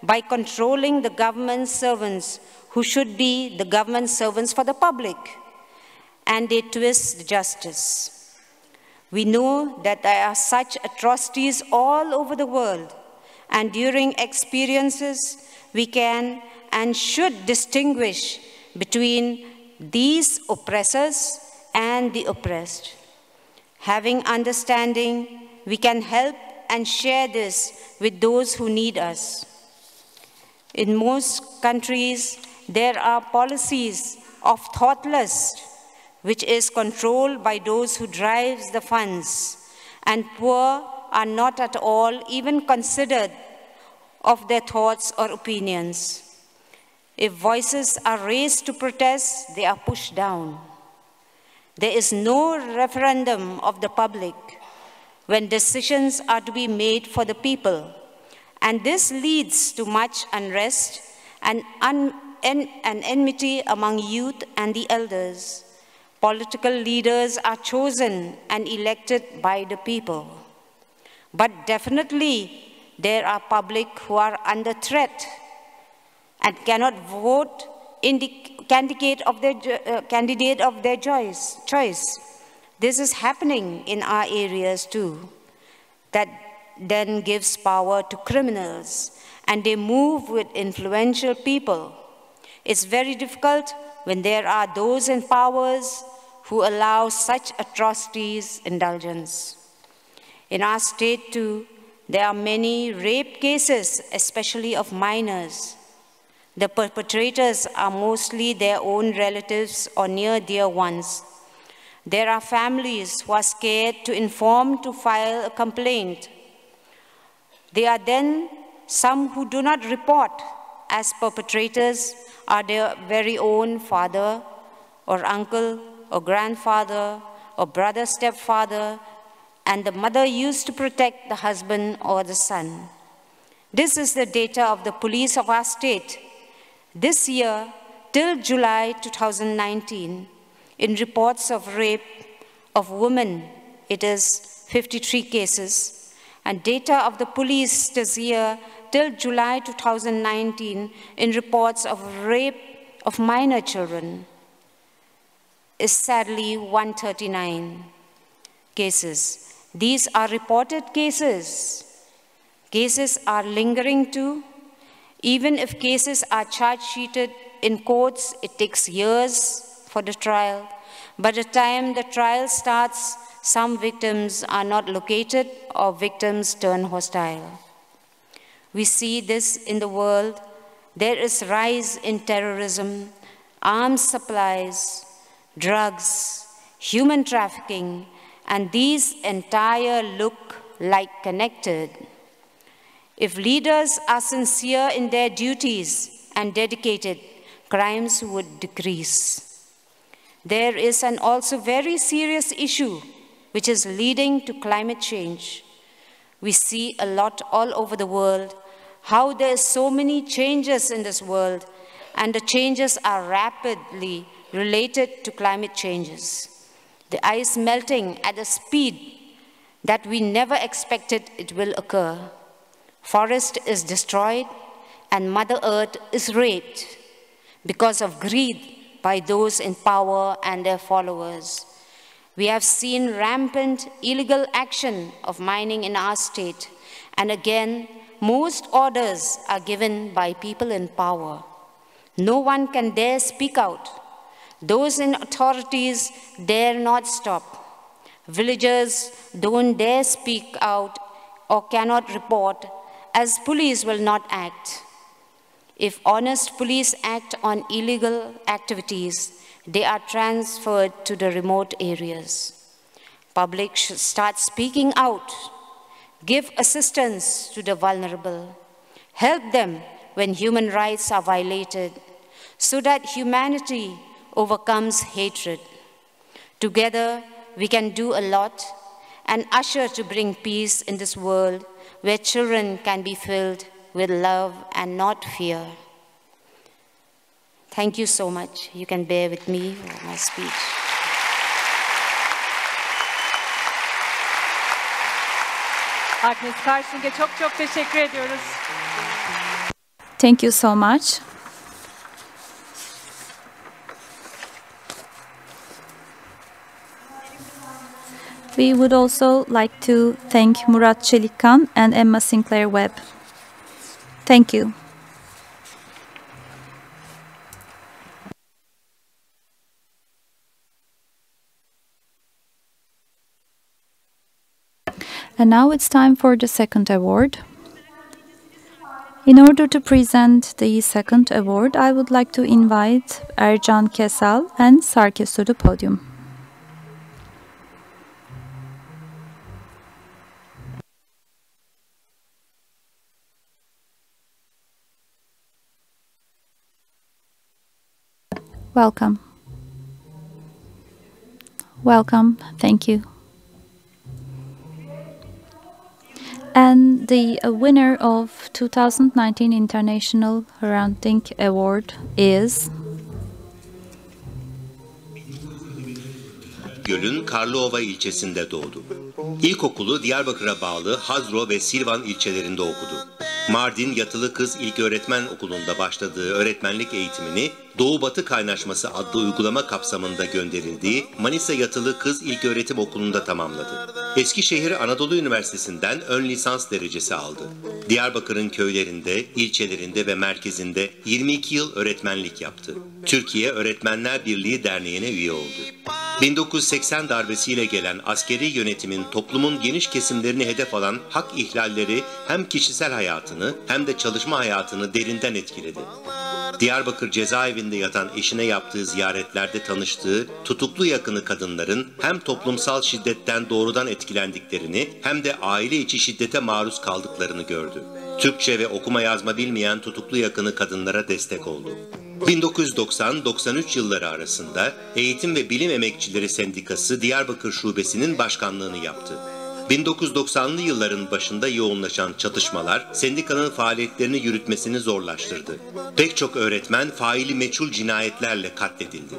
by controlling the government servants who should be the government servants for the public, and they twist justice. We know that there are such atrocities all over the world, and during experiences we can and should distinguish between these oppressors and the oppressed. Having understanding, we can help and share this with those who need us. In most countries, there are policies of thoughtless, which is controlled by those who drive the funds, and poor are not at all even considered of their thoughts or opinions. If voices are raised to protest, they are pushed down. There is no referendum of the public when decisions are to be made for the people. And this leads to much unrest and enmity among youth and the elders. Political leaders are chosen and elected by the people. But definitely, there are public who are under threat and cannot vote in the candidate of their choice. This is happening in our areas too. That then gives power to criminals, and they move with influential people. It's very difficult when there are those in powers who allow such atrocities indulgence. In our state too, there are many rape cases, especially of minors. The perpetrators are mostly their own relatives or near dear ones. There are families who are scared to inform to file a complaint. There are then some who do not report, as perpetrators are their very own father or uncle or grandfather or brother, stepfather, and the mother used to protect the husband or the son. This is the data of the police of our state. This year, till July 2019, in reports of rape of women, it is 53 cases, and data of the police this year till July 2019 in reports of rape of minor children is sadly 139 cases. These are reported cases. Cases are lingering too. Even if cases are charge-sheeted in courts, it takes years for the trial. By the time the trial starts, some victims are not located or victims turn hostile. We see this in the world. There is rise in terrorism, arms supplies, drugs, human trafficking, and these entire look like connected. If leaders are sincere in their duties and dedicated, crimes would decrease. There is an also very serious issue which is leading to climate change. We see a lot all over the world, how there are so many changes in this world, and the changes are rapidly related to climate changes. The ice melting at a speed that we never expected it will occur. Forest is destroyed and Mother Earth is raped because of greed by those in power and their followers. We have seen rampant illegal action of mining in our state, and again, most orders are given by people in power. No one can dare speak out. Those in authorities dare not stop. Villagers don't dare speak out or cannot report, as police will not act. If honest police act on illegal activities, they are transferred to the remote areas. Public should start speaking out, give assistance to the vulnerable, help them when human rights are violated, so that humanity overcomes hatred. Together, we can do a lot and usher to bring peace in this world where children can be filled with love and not fear. Thank you so much. You can bear with me for my speech. Agnes Karşınk'e çok çok teşekkür ediyoruz. Thank you so much. We would also like to thank Murat Çelikkan and Emma Sinclair Webb. Thank you. And now it's time for the second award. In order to present the second award, I would like to invite Ercan Kesal and Sarkis to the podium. Welcome. Welcome. Thank you. And the winner of 2019 International Hrant Dink Award is Göl'ün Karlıova ilçesinde doğdu. İlkokulu Diyarbakır'a bağlı Hazro ve Silvan ilçelerinde okudu. Mardin Yatılı Kız İlköğretmen Okulu'nda başladığı öğretmenlik eğitimini Doğu-Batı Kaynaşması adlı uygulama kapsamında gönderildiği Manisa Yatılı Kız İlköğretim Okulu'nda tamamladı. Eskişehir Anadolu Üniversitesi'nden ön lisans derecesi aldı. Diyarbakır'ın köylerinde, ilçelerinde ve merkezinde 22 yıl öğretmenlik yaptı. Türkiye Öğretmenler Birliği Derneği'ne üye oldu. 1980 darbesiyle gelen askeri yönetimin toplumun geniş kesimlerini hedef alan hak ihlalleri hem kişisel hayatını hem de çalışma hayatını derinden etkiledi. Diyarbakır cezaevinde yatan eşine yaptığı ziyaretlerde tanıştığı tutuklu yakını kadınların hem toplumsal şiddetten doğrudan etkilendiklerini hem de aile içi şiddete maruz kaldıklarını gördü. Türkçe ve okuma yazma bilmeyen tutuklu yakını kadınlara destek oldu. 1990-93 yılları arasında Eğitim ve Bilim Emekçileri Sendikası Diyarbakır Şubesi'nin başkanlığını yaptı. 1990'lı yılların başında yoğunlaşan çatışmalar sendikanın faaliyetlerini yürütmesini zorlaştırdı. Pek çok öğretmen faili meçhul cinayetlerle katledildi.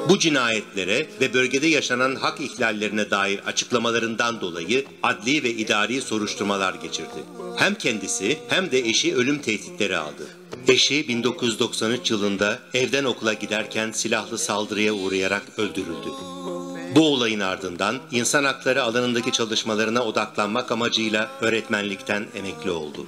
Bu cinayetlere ve bölgede yaşanan hak ihlallerine dair açıklamalarından dolayı adli ve idari soruşturmalar geçirdi. Hem kendisi hem de eşi ölüm tehditleri aldı. Eşi 1993 yılında evden okula giderken silahlı saldırıya uğrayarak öldürüldü. Bu olayın ardından insan hakları alanındaki çalışmalarına odaklanmak amacıyla öğretmenlikten emekli oldu.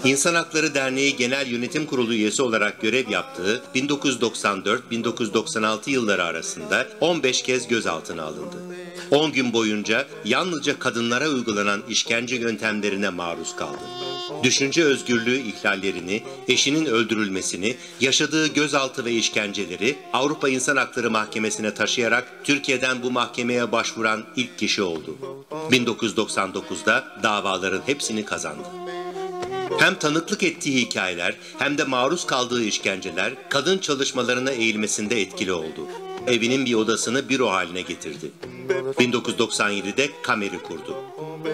İnsan Hakları Derneği Genel Yönetim Kurulu üyesi olarak görev yaptığı 1994-1996 yılları arasında 15 kez gözaltına alındı. 10 gün boyunca yalnızca kadınlara uygulanan işkence yöntemlerine maruz kaldı. Düşünce özgürlüğü ihlallerini, eşinin öldürülmesini, yaşadığı gözaltı ve işkenceleri Avrupa İnsan Hakları Mahkemesi'ne taşıyarak Türkiye'den bu mahkemeye başvuran ilk kişi oldu. 1999'da davaların hepsini kazandı. Hem tanıklık ettiği hikayeler hem de maruz kaldığı işkenceler kadın çalışmalarına eğilmesinde etkili oldu. Evinin bir odasını büro haline getirdi. 1997'de Kamer'i kurdu.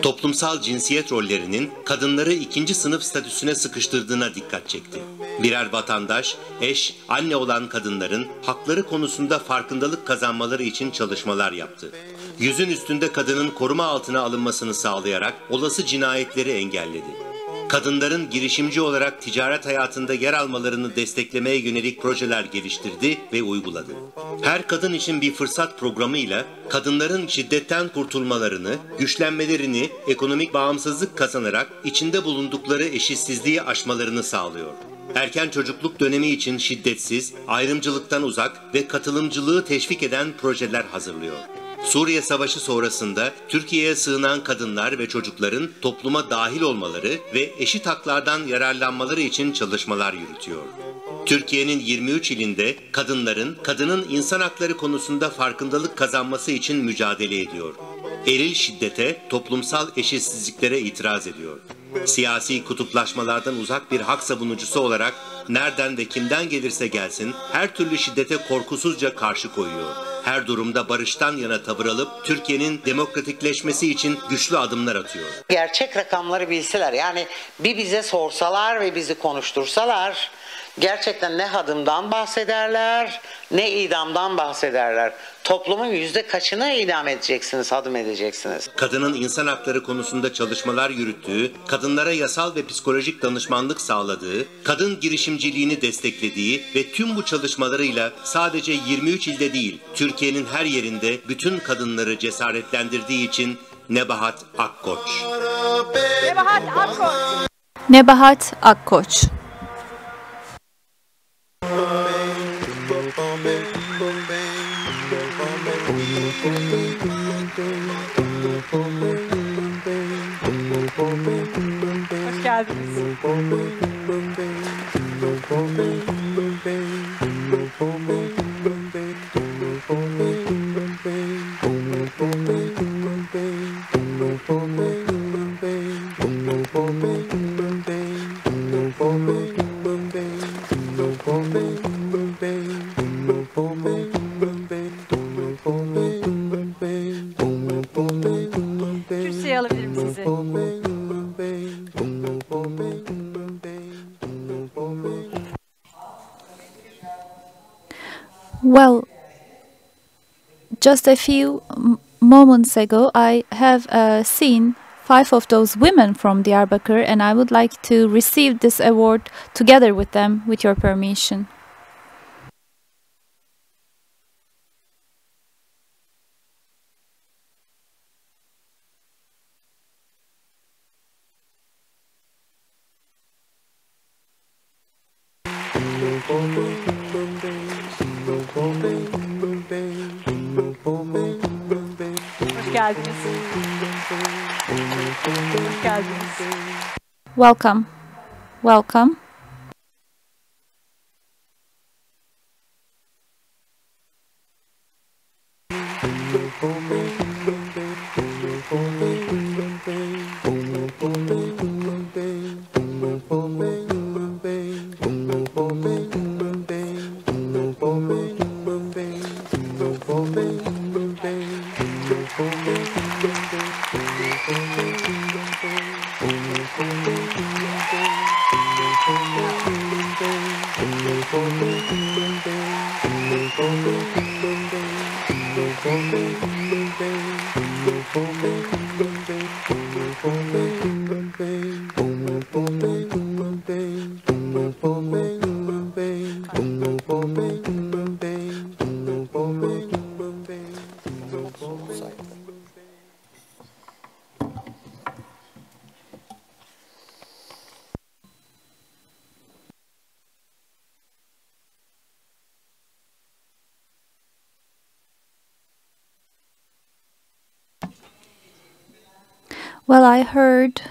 Toplumsal cinsiyet rollerinin kadınları ikinci sınıf statüsüne sıkıştırdığına dikkat çekti. Birer vatandaş, eş, anne olan kadınların hakları konusunda farkındalık kazanmaları için çalışmalar yaptı. Yüzün üstünde kadının koruma altına alınmasını sağlayarak olası cinayetleri engelledi. Kadınların girişimci olarak ticaret hayatında yer almalarını desteklemeye yönelik projeler geliştirdi ve uyguladı. Her kadın için bir fırsat programıyla kadınların şiddetten kurtulmalarını, güçlenmelerini, ekonomik bağımsızlık kazanarak içinde bulundukları eşitsizliği aşmalarını sağlıyor. Erken çocukluk dönemi için şiddetsiz, ayrımcılıktan uzak ve katılımcılığı teşvik eden projeler hazırlıyor. Suriye Savaşı sonrasında Türkiye'ye sığınan kadınlar ve çocukların topluma dahil olmaları ve eşit haklardan yararlanmaları için çalışmalar yürütüyor. Türkiye'nin 23 ilinde kadının insan hakları konusunda farkındalık kazanması için mücadele ediyor. Eril şiddete, toplumsal eşitsizliklere itiraz ediyor. Siyasi kutuplaşmalardan uzak bir hak savunucusu olarak nereden ve kimden gelirse gelsin her türlü şiddete korkusuzca karşı koyuyor. Her durumda barıştan yana tavır alıp Türkiye'nin demokratikleşmesi için güçlü adımlar atıyor. Gerçek rakamları bilseler, yani bir bize sorsalar ve bizi konuştursalar gerçekten ne hadımdan bahsederler ne idamdan bahsederler. Toplumun kaçını idam edeceksiniz, hadım edeceksiniz? Kadının insan hakları konusunda çalışmalar yürüttüğü, kadınlara yasal ve psikolojik danışmanlık sağladığı, kadın girişimciliğini desteklediği ve tüm bu çalışmalarıyla sadece 23 ilde değil, Türkiye'nin her yerinde bütün kadınları cesaretlendirdiği için Nebahat Akkoç. Nebahat Akkoç. Nebahat Akkoç. Hoş geldiniz. Kürsüye alabilirim sizi. Well, just a few moments ago, I have seen 5 of those women from Diyarbakir, and I would like to receive this award together with them, with your permission. Hoş geldiniz. Hoş geldiniz. Welcome. Welcome. Well, I heard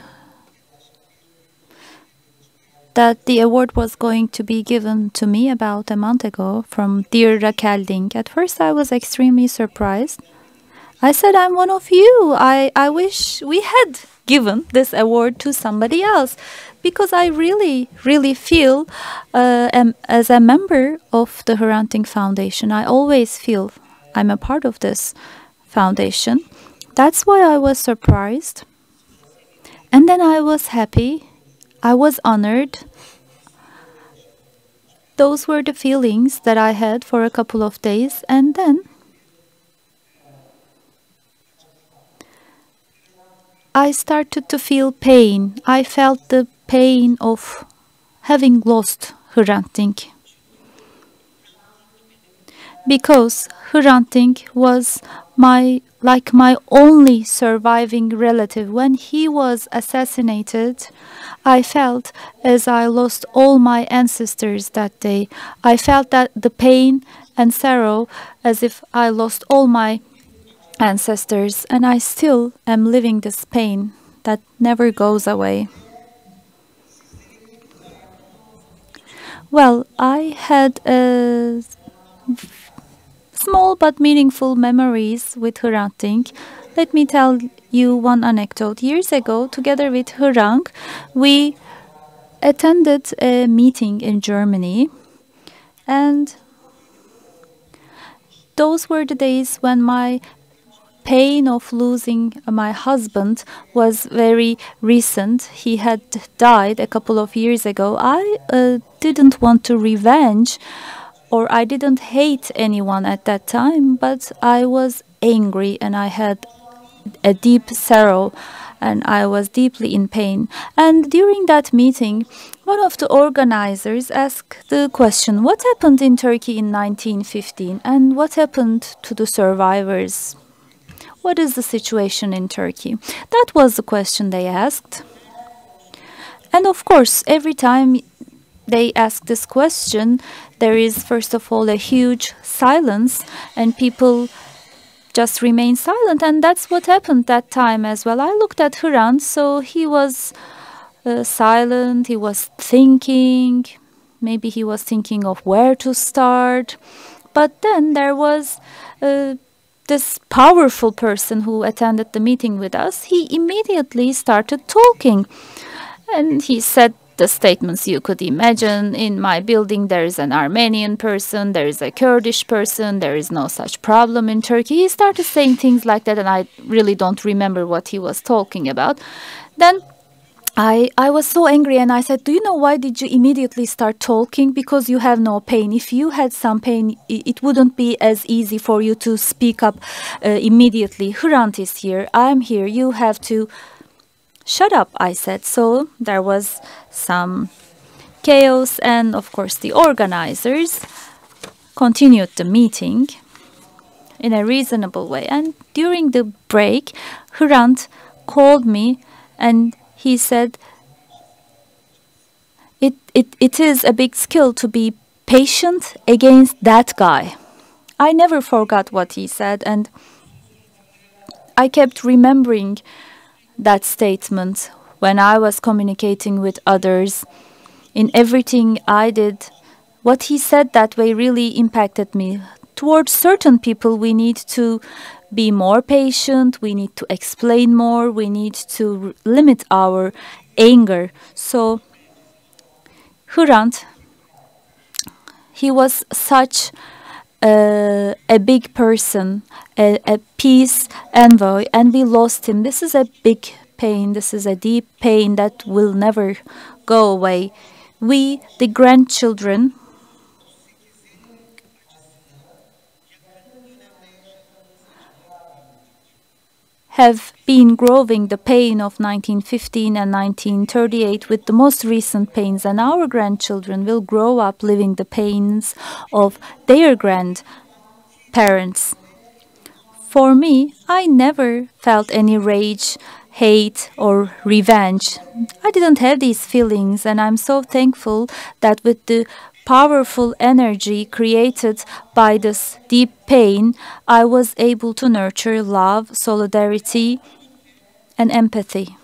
that the award was going to be given to me about a month ago from dear Hrant Dink. At first, I was extremely surprised. I said, I'm one of you. I wish we had given this award to somebody else because I really, really feel, as a member of the Hrant Dink Foundation, I always feel I'm a part of this foundation. That's why I was surprised. And then I was happy. I was honored. Those were the feelings that I had for a couple of days. And then I started to feel pain. I felt the pain of having lost Hrant Dink. Because Hrant Dink was my only surviving relative. When he was assassinated, I felt as I lost all my ancestors that day. I felt that the pain and sorrow as if I lost all my ancestors, and I still am living this pain that never goes away. Well, I had small but meaningful memories with Hrant Dink. Let me tell you one anecdote. Years ago, together with Hrant, we attended a meeting in Germany, and those were the days when my pain of losing my husband was very recent. He had died a couple of years ago. I didn't want to revenge, or I didn't hate anyone at that time, but I was angry and I had a deep sorrow and I was deeply in pain. And during that meeting, one of the organizers asked the question, what happened in Turkey in 1915 and what happened to the survivors? What is the situation in Turkey? That was the question they asked. And of course, every time they ask this question, there is first of all a huge silence and people just remain silent, and that's what happened that time as well. I looked at Hrant, so he was silent, he was thinking, maybe he was thinking of where to start. But then there was this powerful person who attended the meeting with us. He immediately started talking, and he said the statements you could imagine. In my building there is an Armenian person, there is a Kurdish person, there is no such problem in Turkey. He started saying things like that, and I really don't remember what he was talking about. Then I was so angry and I said, do you know why did you immediately start talking? Because you have no pain. If you had some pain, it wouldn't be as easy for you to speak up immediately. Hrant is here, I'm here, you have to shut up, I said. So there was some chaos, and of course the organizers continued the meeting in a reasonable way. And during the break, Hrant called me and he said, it is a big skill to be patient against that guy. I never forgot what he said, and I kept remembering that statement when I was communicating with others. In everything I did, what he said that way really impacted me. Towards certain people, we need to be more patient, we need to explain more, we need to limit our anger. So Hrant, he was such a big person, a peace envoy, and we lost him. This is a big pain, this is a deep pain that will never go away. We, the grandchildren, have been growing the pain of 1915 and 1938 with the most recent pains, and our grandchildren will grow up living the pains of their grandparents. For me, I never felt any rage, hate, or revenge. I didn't have these feelings, and I'm so thankful that with the powerful energy created by this deep pain, I was able to nurture love, solidarity, and empathy.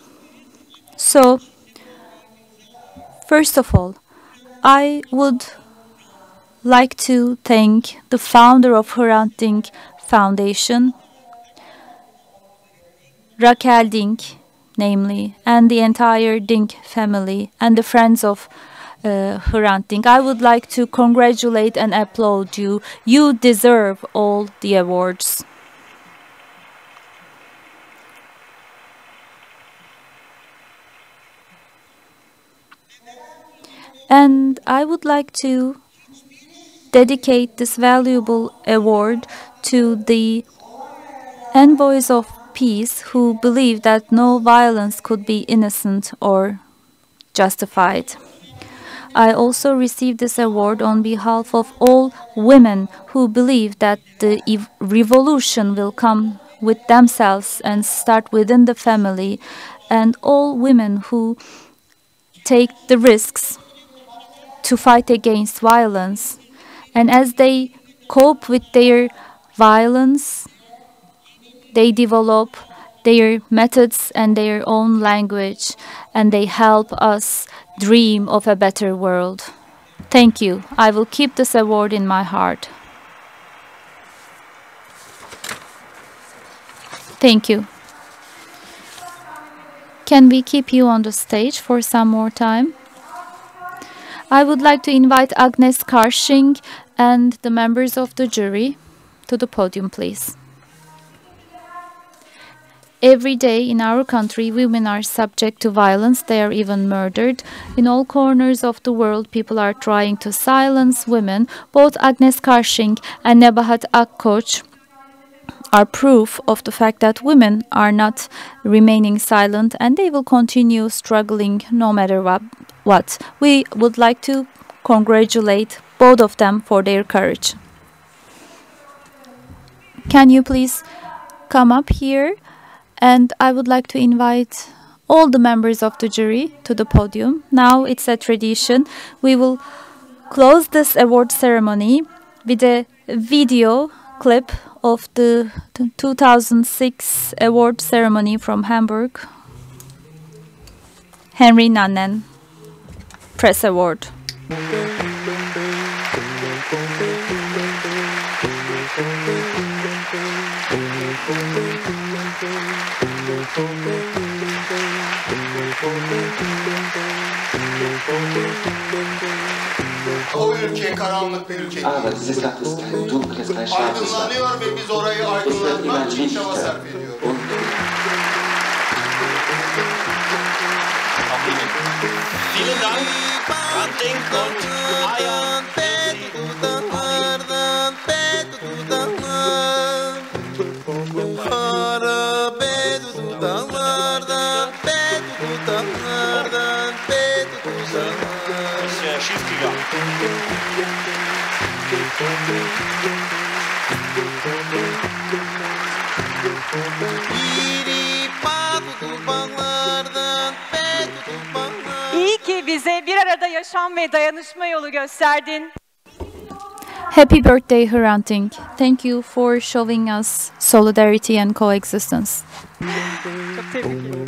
So, first of all, I would like to thank the founder of Hrant Dink Foundation, Raquel Dink, namely, and the entire Dink family and the friends of Hrant Dink. I would like to congratulate and applaud you. You deserve all the awards. And I would like to dedicate this valuable award to the envoys of peace who believe that no violence could be innocent or justified. I also received this award on behalf of all women who believe that the revolution will come with themselves and start within the family, and all women who take the risks to fight against violence. And as they cope with their violence, they develop their methods and their own language, and they help us dream of a better world. Thank you. I will keep this award in my heart. Thank you. Can we keep you on the stage for some more time? I would like to invite Agnes Karshing and the members of the jury to the podium, please. Every day in our country, women are subject to violence. They are even murdered. In all corners of the world, people are trying to silence women. Both Agnes Karshing and Nebahat Akkoç are proof of the fact that women are not remaining silent, and they will continue struggling no matter what. We would like to congratulate both of them for their courage. Can you please come up here? And I would like to invite all the members of the jury to the podium. Now it's a tradition. We will close this award ceremony with a video clip of the 2006 award ceremony from Hamburg. Henry Nannen Press Award. O ülke karanlık bir ülke değil. Aydınlanıyor ve biz orayı aydınlatmak için çaba sarf ediyoruz. Vielen Dank, Hrant Dink und Aya. Ist ja schief gegangen. İyi ki bize bir arada yaşam ve dayanışma yolu gösterdin. Happy birthday, Hrant Dink. Thank you for showing us solidarity and coexistence. Çok tebrik ederim.